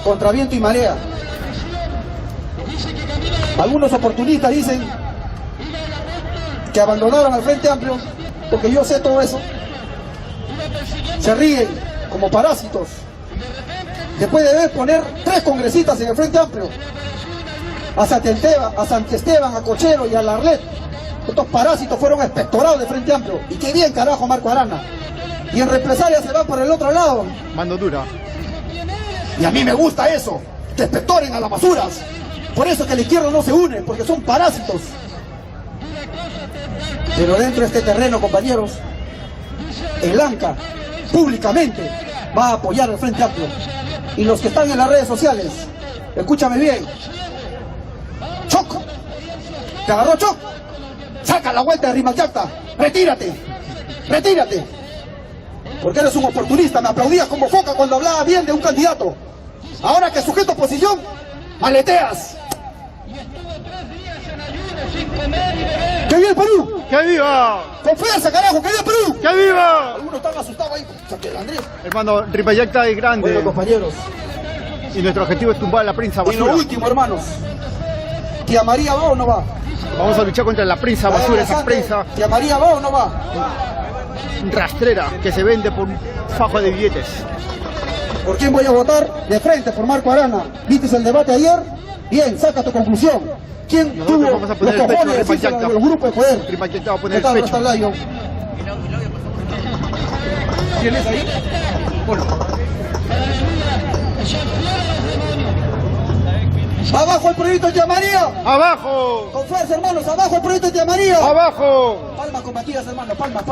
contra viento y marea. Algunos oportunistas dicen que abandonaron al Frente Amplio, porque yo sé todo eso. Se ríen como parásitos. Después de ver poner 3 congresistas en el Frente Amplio, a Santiesteban, a Cochero y a Larlet, estos parásitos fueron expectorados del Frente Amplio. Y qué bien, carajo, Marco Arana. Y en represalia se va por el otro lado. Mano dura. Y a mí me gusta eso, que expectoren a las basuras. Por eso que la izquierda no se une, porque son parásitos. Pero dentro de este terreno, compañeros, el ANCA públicamente va a apoyar al Frente Amplio. Y los que están en las redes sociales, escúchame bien. Choc, ¿te agarró Choc? Saca la vuelta de Rimalyacta, retírate. Porque eres un oportunista, me aplaudías como foca cuando hablaba bien de un candidato. Ahora que sujeto posición, aleteas. ¡Que viva el Perú! ¡Que viva! ¡Con fuerza, carajo! ¡Que viva el Perú! ¡Que viva! Algunos están asustados ahí. Andrés. Hermano, Rimalyacta es grande. Bueno, compañeros. Y nuestro objetivo es tumbar a la prensa Y basura. lo último, hermanos. ¿Tía María va o no va? Vamos a luchar contra la prensa basura, esa prensa ¿Tía María va o no va? rastrera que se vende por un fajo de billetes. ¿Por quién voy a votar? De frente, por Marco Arana. ¿Viste el debate ayer? Bien, saca tu conclusión. ¿Quién Nosotros tuvo vamos a los poner el pecho cojones de arriba decirse Yacta. a los grupos de poder? Prima Yacta va a que poner el estaban pecho. hasta el lado? ¿Tienes ahí? ¡Abajo el proyecto de María! ¡Abajo! Con fuerza, hermanos, abajo el proyecto de María. ¡Abajo! Palmas combatidas, hermano, palmas.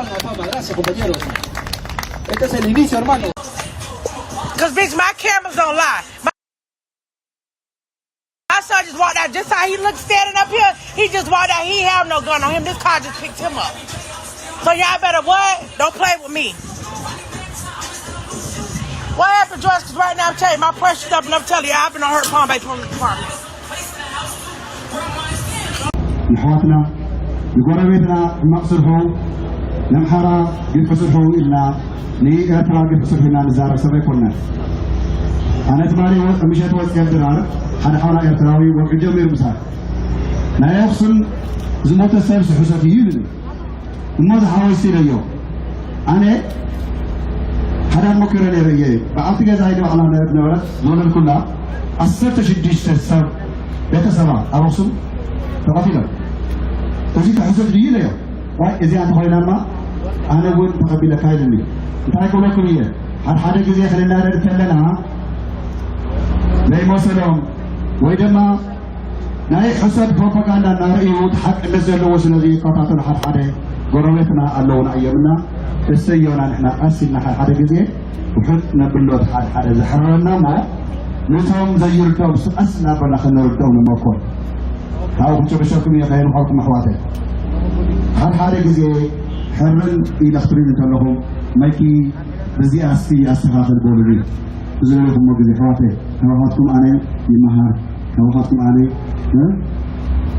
Gracias, compañeros. Este es el inicio, hermano. Cause bitch, my cameras don't lie. My son just walked out, just how he looked standing up here, he just walked out, he have no gun on him, this car just picked him up. So y'all better what? Don't play with me. What happened, Joyce? Cause right now I'm telling you, my pressure's up and I'm telling you, I've been on hurt Palm Bay Police Department. نحواتنا لقرابتنا المقصرهم نمحرا قد فسرهم إلا لإرترا قد فسرهنا لزارة سبيكونا أنا تمالي مشهد وقت يبدرار حد حولا إرتراوي وقجم يرمسار لا يخصن زموت السيب سحوسة يبدو الموت حوالي سير اليوم أنا حدا مكرر لرجعي بعطيك زايد على نبرة زون كلها أسرت شديش سر بيتسبع أرسل تقاتله تجي تحسب دي له واي إذا أنت خلينا ما أنا أقول تقبل كايدني أنت أقول لك وياه حد جزء خلينا نتكلمنا لا يمسلهم ويدما ناي حسب بروباغندا ناريوت حق نزل وسنذي قطعة حد قرمتنا اللون أيامنا السيونا نحن أسلنا حد جزء وحطنا باللوت حد زحرنا ما نتهم زي الدوم أسنا بنا خلنا الدوم الموكول هاو كنت بشوفكم يا خير وحالكم أخواتي حد جزء حرن إلى خطرين لهم مايكي بزي أسي أستغاث البولري زلهم مجزي حواتي حواتكم أنا يمهار حواتكم أنا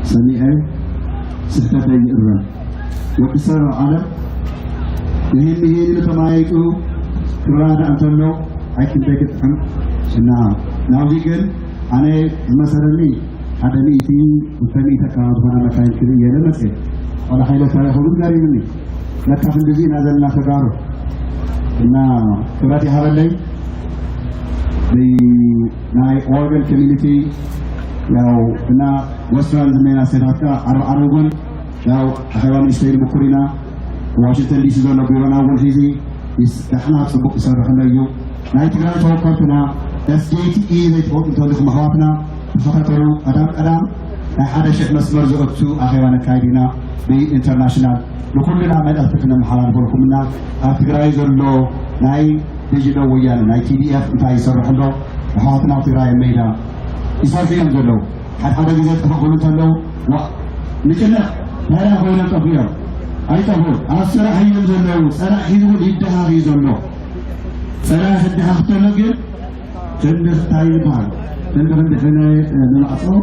سميعي ستة الرن وكسر العالم يهين لتمايكو كرانا أنتلو أكيد بيكتهم نعم ويجن أنا مثلا لي هذا ميتي وثاني تكاد هنا مكان كذي يلا نسي ولا حيلة ترى هو قاري مني لا تفهم بزين هذا لا تجارو نعم كراتي هذا اللي ناي organ community لو هنا وصلنا زمينا سيداتنا أروغن لو حيوان يستير بكورنا واشنطن دي سي زون بيرونا والحيزي احنا سبق سرحنا اليوم ناي تقرأ توقعتنا SJTE زي توقع لكم أخواتنا فخطروا أدام هذا شيء مسمر زوجتو أخوان كايدنا بإنترناشنال لكلنا ما أتفقنا محلان بلكمنا تقرأ زلوا ناي ديجيتال ويانا ناي TDF انتهي سرحنا أخواتنا تقرأ ميدا يصير فيهم زلوا حتى جزء تفقدوا زلوا ونجنا لا يقولون تفيهم أي تقول أسرع هيهم زلوا سرع هيهم يدها في زلوا سرع هدها اختلقل جنة تايبان جنة هندخنا نلعصو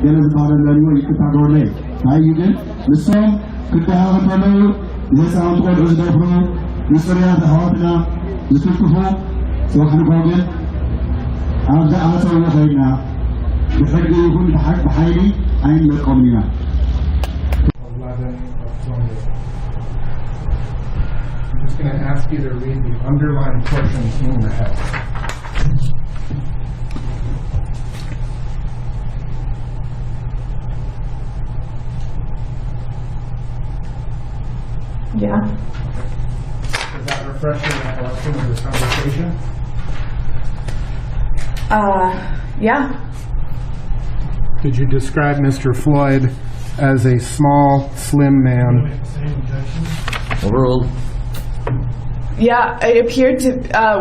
جنة بارا لانيو يكتاقوا لي تايبان نصوم كتها غطلو نسا انتقل عزد افرو نسريات حواتنا نسلكفو سوحن فوقل أبدأ أعطوا لخيرنا بحق يكون بحق بحيلي عين لقومنا I'm just going to ask you to read the underlined portions in the head. Yeah. Does that refresh your recollection of this conversation? Yeah. Did you describe Mr. Floyd as a small, slim man? Overruled. Yeah, it appeared to,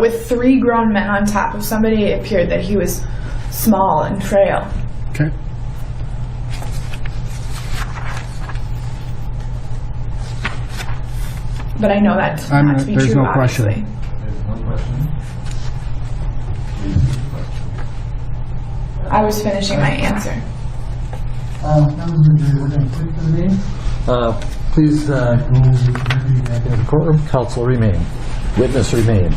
with 3 grown men on top of somebody, it appeared that he was small and frail. Okay. But I know that not to be there's true, no question. obviously. I was finishing my answer. Please go in the courtroom. Counsel remain. Witness remain.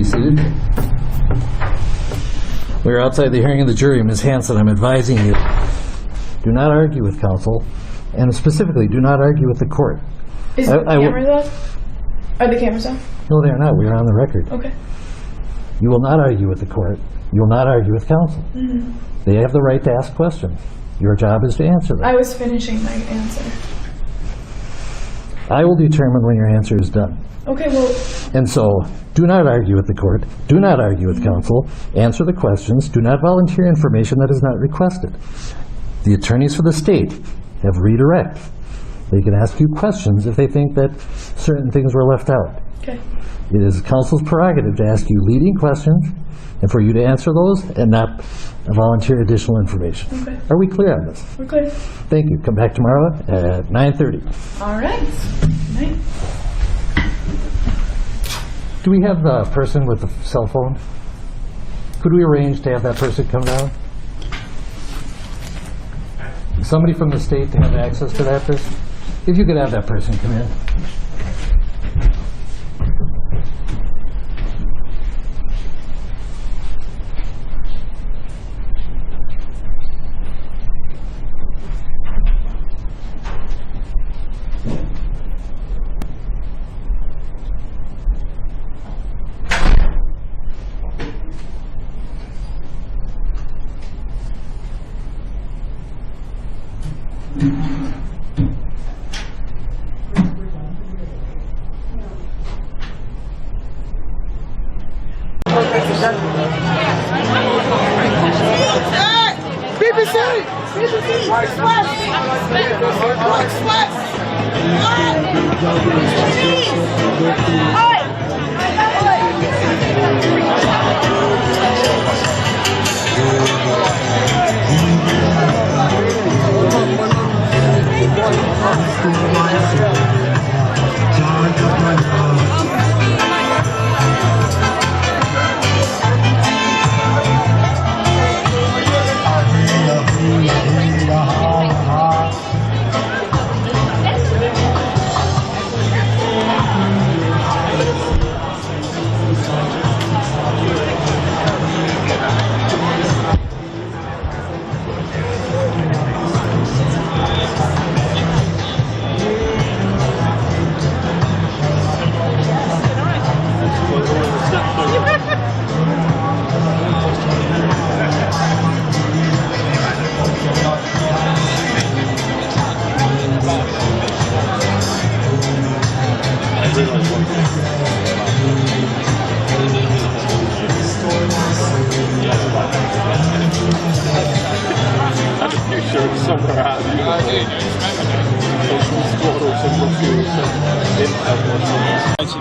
seated. We are outside the hearing of the jury. Ms. Hanson, I'm advising you, do not argue with counsel, and specifically, do not argue with the court. Is the cameras off? Are the cameras off? No, they are not. We are on the record. Okay. You will not argue with the court. You will not argue with counsel. They have the right to ask questions. Your job is to answer them. I was finishing my answer. I will determine when your answer is done. Okay, well... And so, do not argue with the court. Do not argue with counsel. Answer the questions. Do not volunteer information that is not requested. The attorneys for the state have redirect. They can ask you questions if they think that certain things were left out. Okay. It is counsel's prerogative to ask you leading questions and for you to answer those and not volunteer additional information. Okay. Are we clear on this? We're clear. Thank you. Come back tomorrow at 9:30. All right. Night. Do we have the person with the cell phone? Could we arrange to have that person come down? Somebody from the state to have access to that person? If you could have that person come in.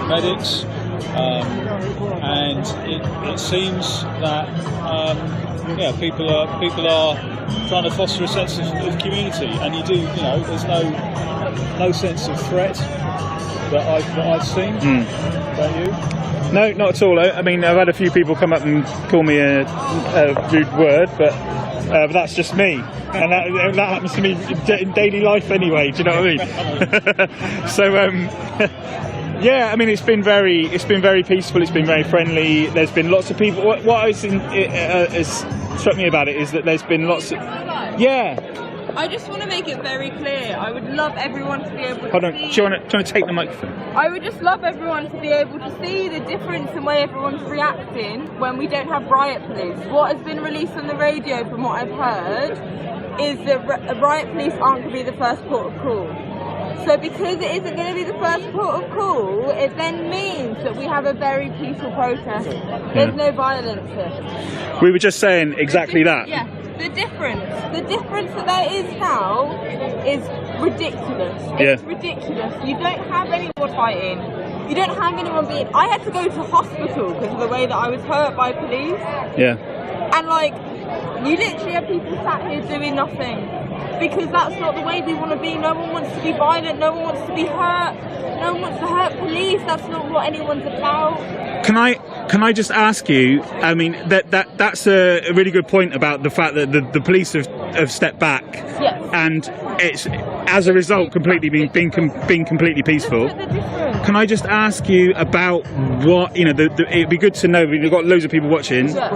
Medics, and it seems that people are trying to foster a sense of community, and there's no sense of threat that I've seen. Don't you? No, not at all. I mean, I've had a few people come up and call me a rude word, but that's just me, and that happens to me in daily life anyway. Do you know what I mean? So. Yeah, I mean it's been very peaceful. It's been very friendly. There's been lots of people. What has struck me about it is that there's been lots of. Yeah. I just want to make it very clear. I would love everyone to be able to Hold on. see. Do you want to take the microphone? I would just love everyone to be able to see the difference in the way everyone's reacting when we don't have riot police. What has been released on the radio, from what I've heard, is that riot police aren't going to be the first port of call. So because it isn't going to be the first port of call, it then means that we have a very peaceful protest. There's no violence here. We were just saying exactly that. Yeah, the difference that there is now is ridiculous. It's ridiculous. You don't have anyone fighting. You don't have anyone being... I had to go to hospital because of the way that I was hurt by police. Yeah. And you literally have people sat here doing nothing. Because that's not the way we want to be. No one wants to be violent. No one wants to be hurt. No one wants to hurt police. That's not what anyone's about. Can I just ask you? I mean, that's a really good point about the fact that the police have stepped back. Yes. And as a result, completely being completely peaceful. Can I just ask you about what, you know, it'd be good to know, we've got loads of people watching. Yeah,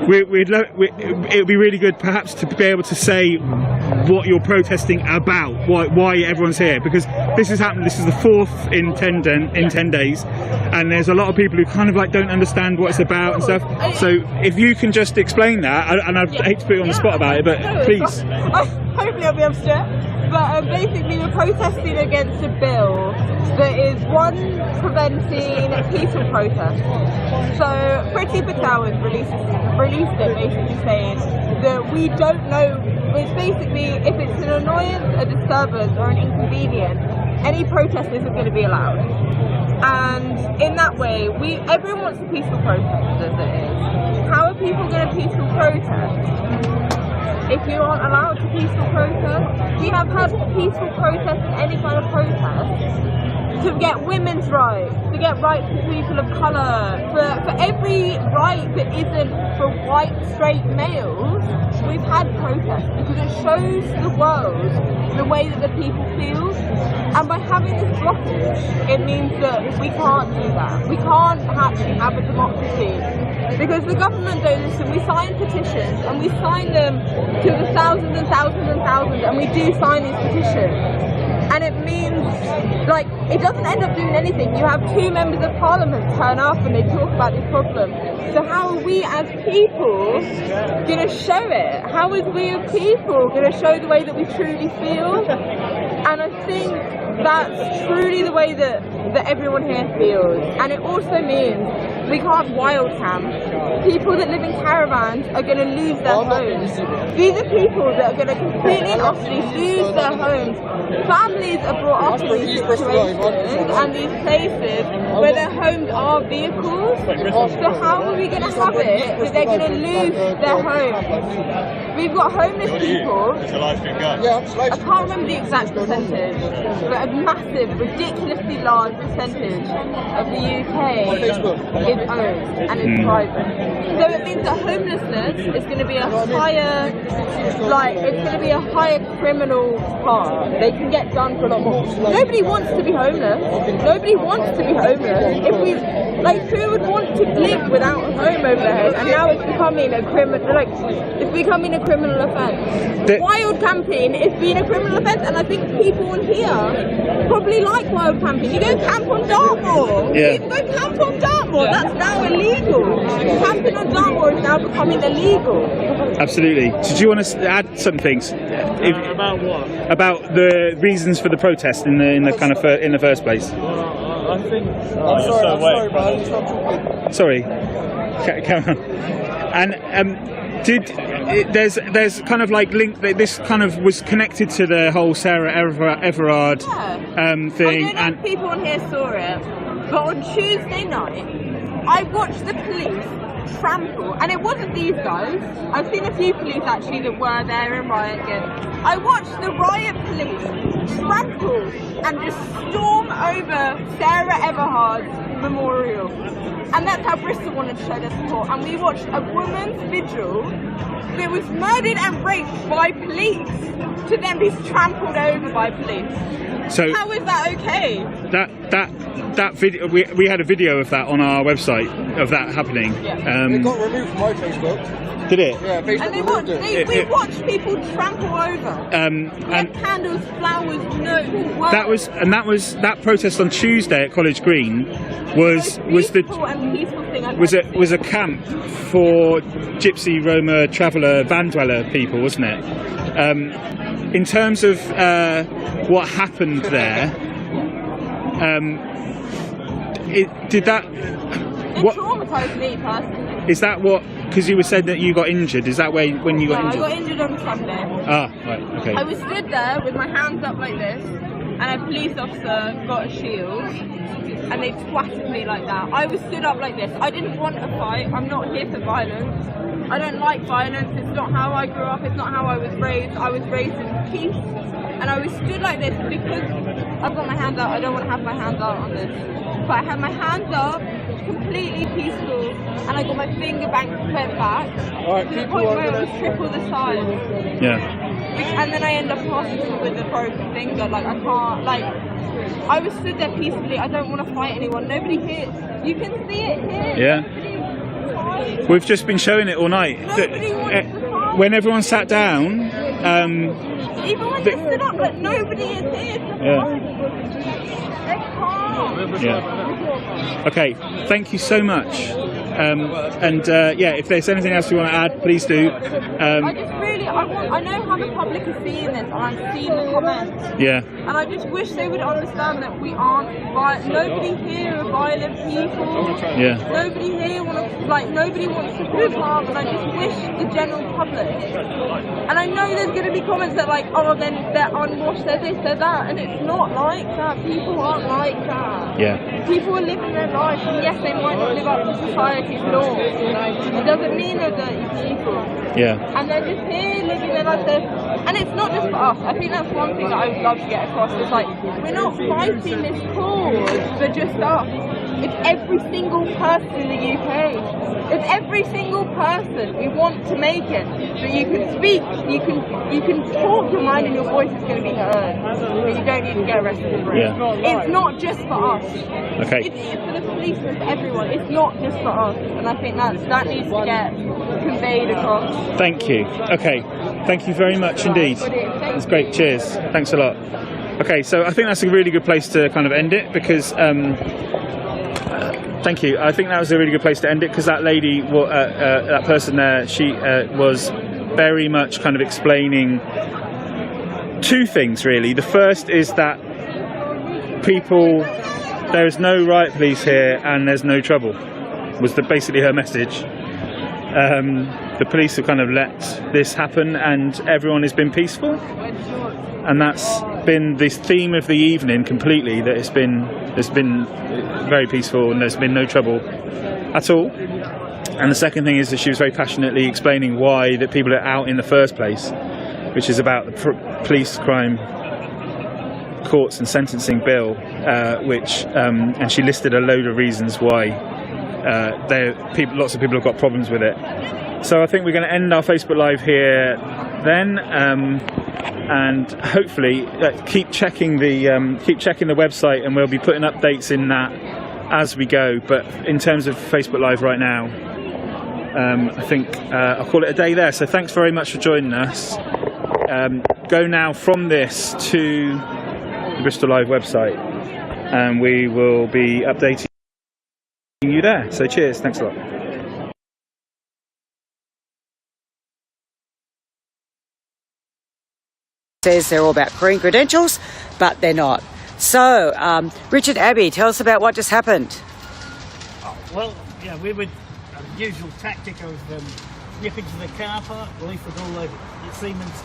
it would be really good perhaps to be able to say what you're protesting about, why everyone's here, because this has happened, this is the 4th in 10 days, and there's a lot of people who kind of like don't understand what it's about and stuff. So if you can just explain that, and I hate to put you on the spot about it, but please. Hopefully I'll be able to do it. But basically we're protesting against a bill that is, one, preventing peaceful protests. So Priti Patel has released it basically saying that we don't know, it's basically if it's an annoyance, a disturbance or an inconvenience, any protest isn't going to be allowed. And in that way, everyone wants a peaceful protest as it is. How are people going to peaceful protest if you aren't allowed to peaceful protest? We have had peaceful protests in any kind of protest to get women's rights, to get rights for people of colour, for every right that isn't for white straight males. We've had protests because it shows the world the way that the people feel, and by having this blockage it means that we can't do that. We can't actually have a democracy because the government don't listen. We sign petitions and we sign them to the thousands and thousands and thousands, and we do sign these petitions. And it means, like, it doesn't end up doing anything. You have 2 members of parliament turn up and they talk about this problem. So how are we as people going to show it? How is we as people going to show the way that we truly feel? And I think that's truly the way that everyone here feels. And it also means we can't wild camp. People that live in caravans are going to lose their homes. These are people that are going to completely and utterly lose their homes. Families are brought up in these situations and these places where their homes are vehicles. So how are we going to have it that they're going to lose their homes? We've got homeless people, I can't remember the exact percentage, but a massive, ridiculously large percentage of the UK is owned and is private. So it means that homelessness is going to be a higher, it's going to be a higher criminal part. They can get done for a lot more. Nobody wants to be homeless. Nobody wants to be homeless. Who would want to live without a home over their head? And now it's becoming a criminal offence. Wild camping is being a criminal offence, and I think people in here probably like wild camping. You go camp on Dartmoor. Yeah. You go camp on Dartmoor. That's now illegal. Camping on Dartmoor is now becoming illegal. Absolutely. So do you want to add some things? About what? About the reasons for the protest in the first place. I think. Sorry. Come on. And there's kind of like link. This kind of was connected to the whole Sarah Everard thing. I don't know if people on here saw it, but on Tuesday night, I watched the police trample, and it wasn't these guys. I've seen a few police actually that were there in riot gear. I watched the riot police trample and just storm over Sarah Everard's memorial. And that's how Bristol wanted to show their support. And we watched a woman's vigil that was murdered and raped by police to then be trampled over by police. So how is that okay? That video, we had a video of that on our website of that happening. Yeah. It got removed from my Facebook. Did it? Yeah, Facebook. And we watched people trample over. And candles, flowers, no words. That protest on Tuesday at College Green was a camp for Gypsy, Roma, Traveller, Van Dweller people, wasn't it? In terms of what happened there, it traumatised me personally. Is that what? Because you were said that you got injured. Is that when you got injured? I got injured on Sunday. Ah, right, okay. I was stood there with my hands up like this, and a police officer got a shield, and they twatted me like that. I was stood up like this. I didn't want a fight. I'm not here for violence. I don't like violence. It's not how I grew up. It's not how I was raised. I was raised in peace, and I was stood like this because I've got my hands out. I don't want to have my hands out on this. But I had my hands up, completely peaceful, and I got my finger bent back to the point where it was triple the size. Yeah. And then I end up hospital with a broken finger. Like, I can't, like, I was stood there peacefully. I don't want to fight anyone. Nobody here. You can see it here. Yeah. We've just been showing it all night. Nobody wants to fight. When everyone sat down, even when they stood up, like, nobody is here to fight. They can't. Yeah. Okay, thank you so much. Yeah, if there's anything else you want to add, please do. I just really, I know how the public is seeing this, and I've seen the comments. Yeah. And I just wish they would understand that we aren't nobody here are violent people. Yeah. Nobody here nobody wants to cause harm, and I just wish the general public. And I know there's going to be comments that like, oh, then they're unwashed, they're this, they're that, and it's not like that. People aren't like that. Yeah. People are living their lives, and yes, they might not live up to society's norms. It doesn't mean they're dirty people. Yeah. And they're just here living their lives. And it's not just for us. I think that's one thing that I would love to get across. It's like, we're not fighting this cause for just us. It's every single person in the UK. It's every single person. We want to make it so you can speak, you can talk your mind, and your voice is going to be heard. But you don't need to get arrested for it. Yeah. It's not just for us. Okay. It's for the police and for everyone. It's not just for us. And I think that needs to get conveyed across. Thank you. Okay. Thank you very much indeed. That's great. Cheers. Thanks a lot. Okay, so I think that's a really good place to kind of end it because. Thank you. I think that was a really good place to end it because that lady, that person there, she was very much kind of explaining two things really. The first is that there is no riot police here and there's no trouble, was basically her message. The police have kind of let this happen and everyone has been peaceful. And that's been this theme of the evening completely, that it's been very peaceful and there's been no trouble at all. And the second thing is that she was very passionately explaining why that people are out in the first place, which is about the police crime courts and sentencing bill, and she listed a load of reasons why lots of people have got problems with it. So I think we're going to end our Facebook Live here then. And hopefully keep checking the website, and we'll be putting updates in that as we go. But in terms of Facebook Live right now, I think I'll call it a day there. So thanks very much for joining us. Go now from this to the Bristol Live website, and we will be updating you there. So cheers, thanks a lot. Says they're all about green credentials, but they're not. So, Richard Abbey, tell us about what just happened. Well, yeah, we would the usual tactic of nipping to the car park, leave with all the Siemens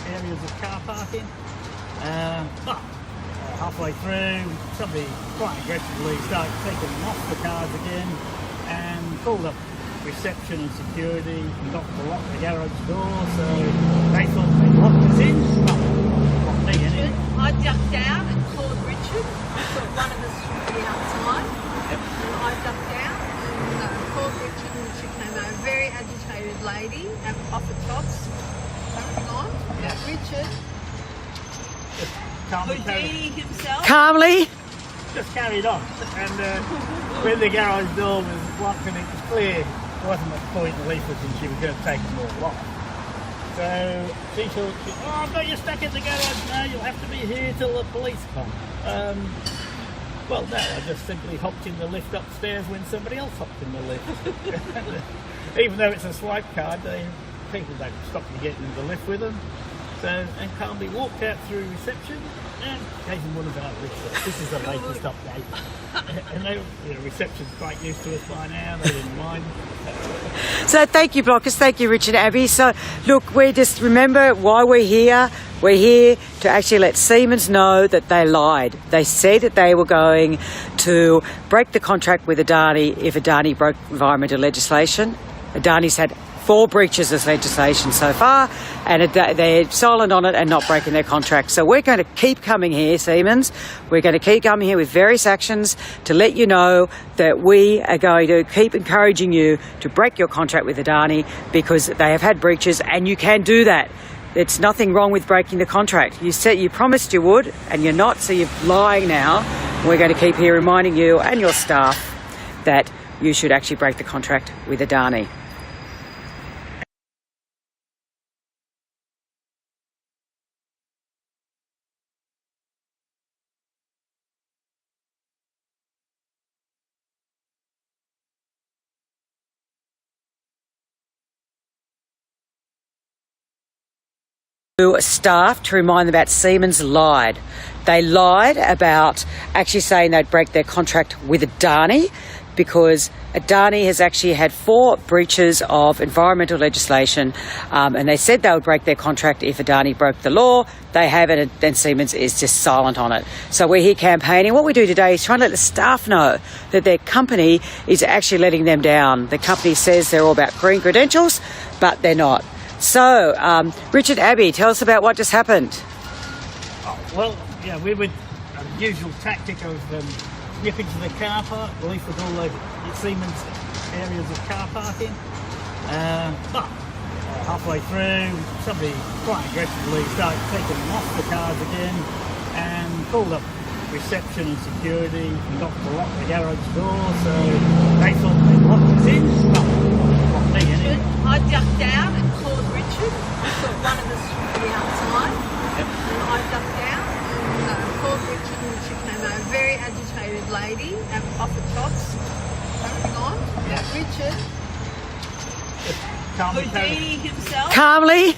areas of car parking. But halfway through, somebody quite aggressively started taking them off the cars again and called up reception and security and got to lock the garage door, so they thought they locked us in. Not me anyway. I ducked down and called Richard. I thought one of us should be outside. Yep. And I ducked down and called Richard, and she came over. Very agitated lady, off the tops, coming on. Yeah. Richard, Houdini himself. Calmly? Just carried on. And when the garage door was locked and it was clear, there wasn't much point in leafleting, she was going to take them all off. So she thought, oh, I've got you stuck in the garage now, you'll have to be here till the police come. Well, no, I just simply hopped in the lift upstairs when somebody else hopped in the lift. Even though it's a swipe card, people don't stop you getting in the lift with them. So, and calmly walked out through reception and gave them one of our wrists. This is the latest update. And reception's quite used to us by now, they didn't mind. So thank you, Blockers. Thank you, Richard Abbey. So look, we just remember why we're here. We're here to actually let Siemens know that they lied. They said that they were going to break the contract with Adani if Adani broke environmental legislation. Adani's had 4 breaches of legislation so far, and they're silent on it and not breaking their contract. So we're going to keep coming here, Siemens. We're going to keep coming here with various actions to let you know that we are going to keep encouraging you to break your contract with Adani because they have had breaches, and you can do that. There's nothing wrong with breaking the contract. You promised you would, and you're not, so you're lying now. We're going to keep here reminding you and your staff that you should actually break the contract with Adani. Staff to remind them about Siemens lied. They lied about actually saying they'd break their contract with Adani, because Adani has actually had 4 breaches of environmental legislation, and they said they would break their contract if Adani broke the law. They haven't, and then Siemens is just silent on it. So we're here campaigning. What we do today is trying to let the staff know that their company is actually letting them down. The company says they're all about green credentials, but they're not. So, Richard Abbey, tell us about what just happened. Oh, well, yeah, we would the usual tactic of nipping to the car park, leave with all the Siemens areas of car parking. But halfway through, somebody quite aggressively started taking them off the cars again and called up reception and security and got to lock the garage door, so they thought they'd locked us in. Well, not me anyway. I ducked down and called Richard. I thought one of us would be outside. Yep. And I ducked down and called Richard, and she came out. A very agitated lady, off the tops, coming on. Yeah. Richard, Calmly Houdini himself. Calmly?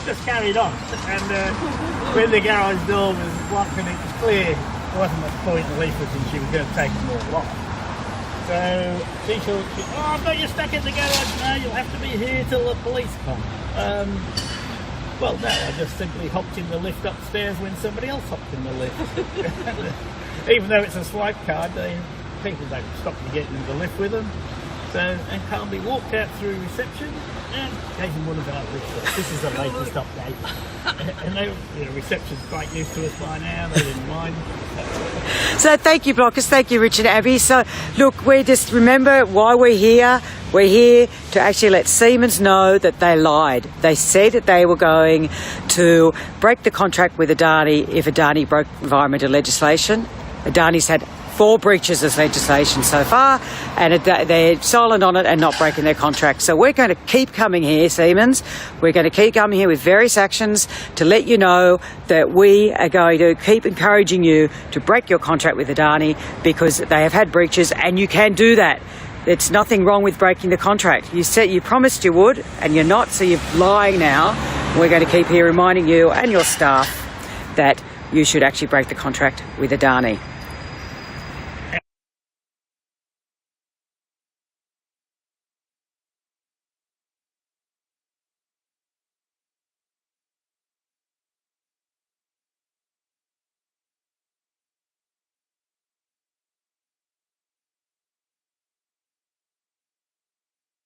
just carried on. And when the garage door was locked and it was clear, there wasn't much point in leafleting, she was going to take them all off. So she thought, oh, I've got you stuck in the garage now, you'll have to be here till the police come. Well, no, I just simply hopped in the lift upstairs when somebody else hopped in the lift. Even though it's a swipe card, people don't stop you getting in the lift with them. So, and calmly walked out through reception and gave them one of our leaflets. This is the latest update. And they, reception's quite used to us by now, they didn't mind. So thank you, Blockers. Thank you, Richard Abbey. So look, we just remember why we're here. We're here to actually let Siemens know that they lied. They said that they were going to break the contract with Adani if Adani broke environmental legislation. Adani's had 4 breaches of legislation so far, and they're silent on it and not breaking their contract. So we're going to keep coming here, Siemens. We're going to keep coming here with various actions to let you know that we are going to keep encouraging you to break your contract with Adani, because they have had breaches and you can do that. It's nothing wrong with breaking the contract. You promised you would, and you're not, so you're lying now. We're going to keep here reminding you and your staff that you should actually break the contract with Adani.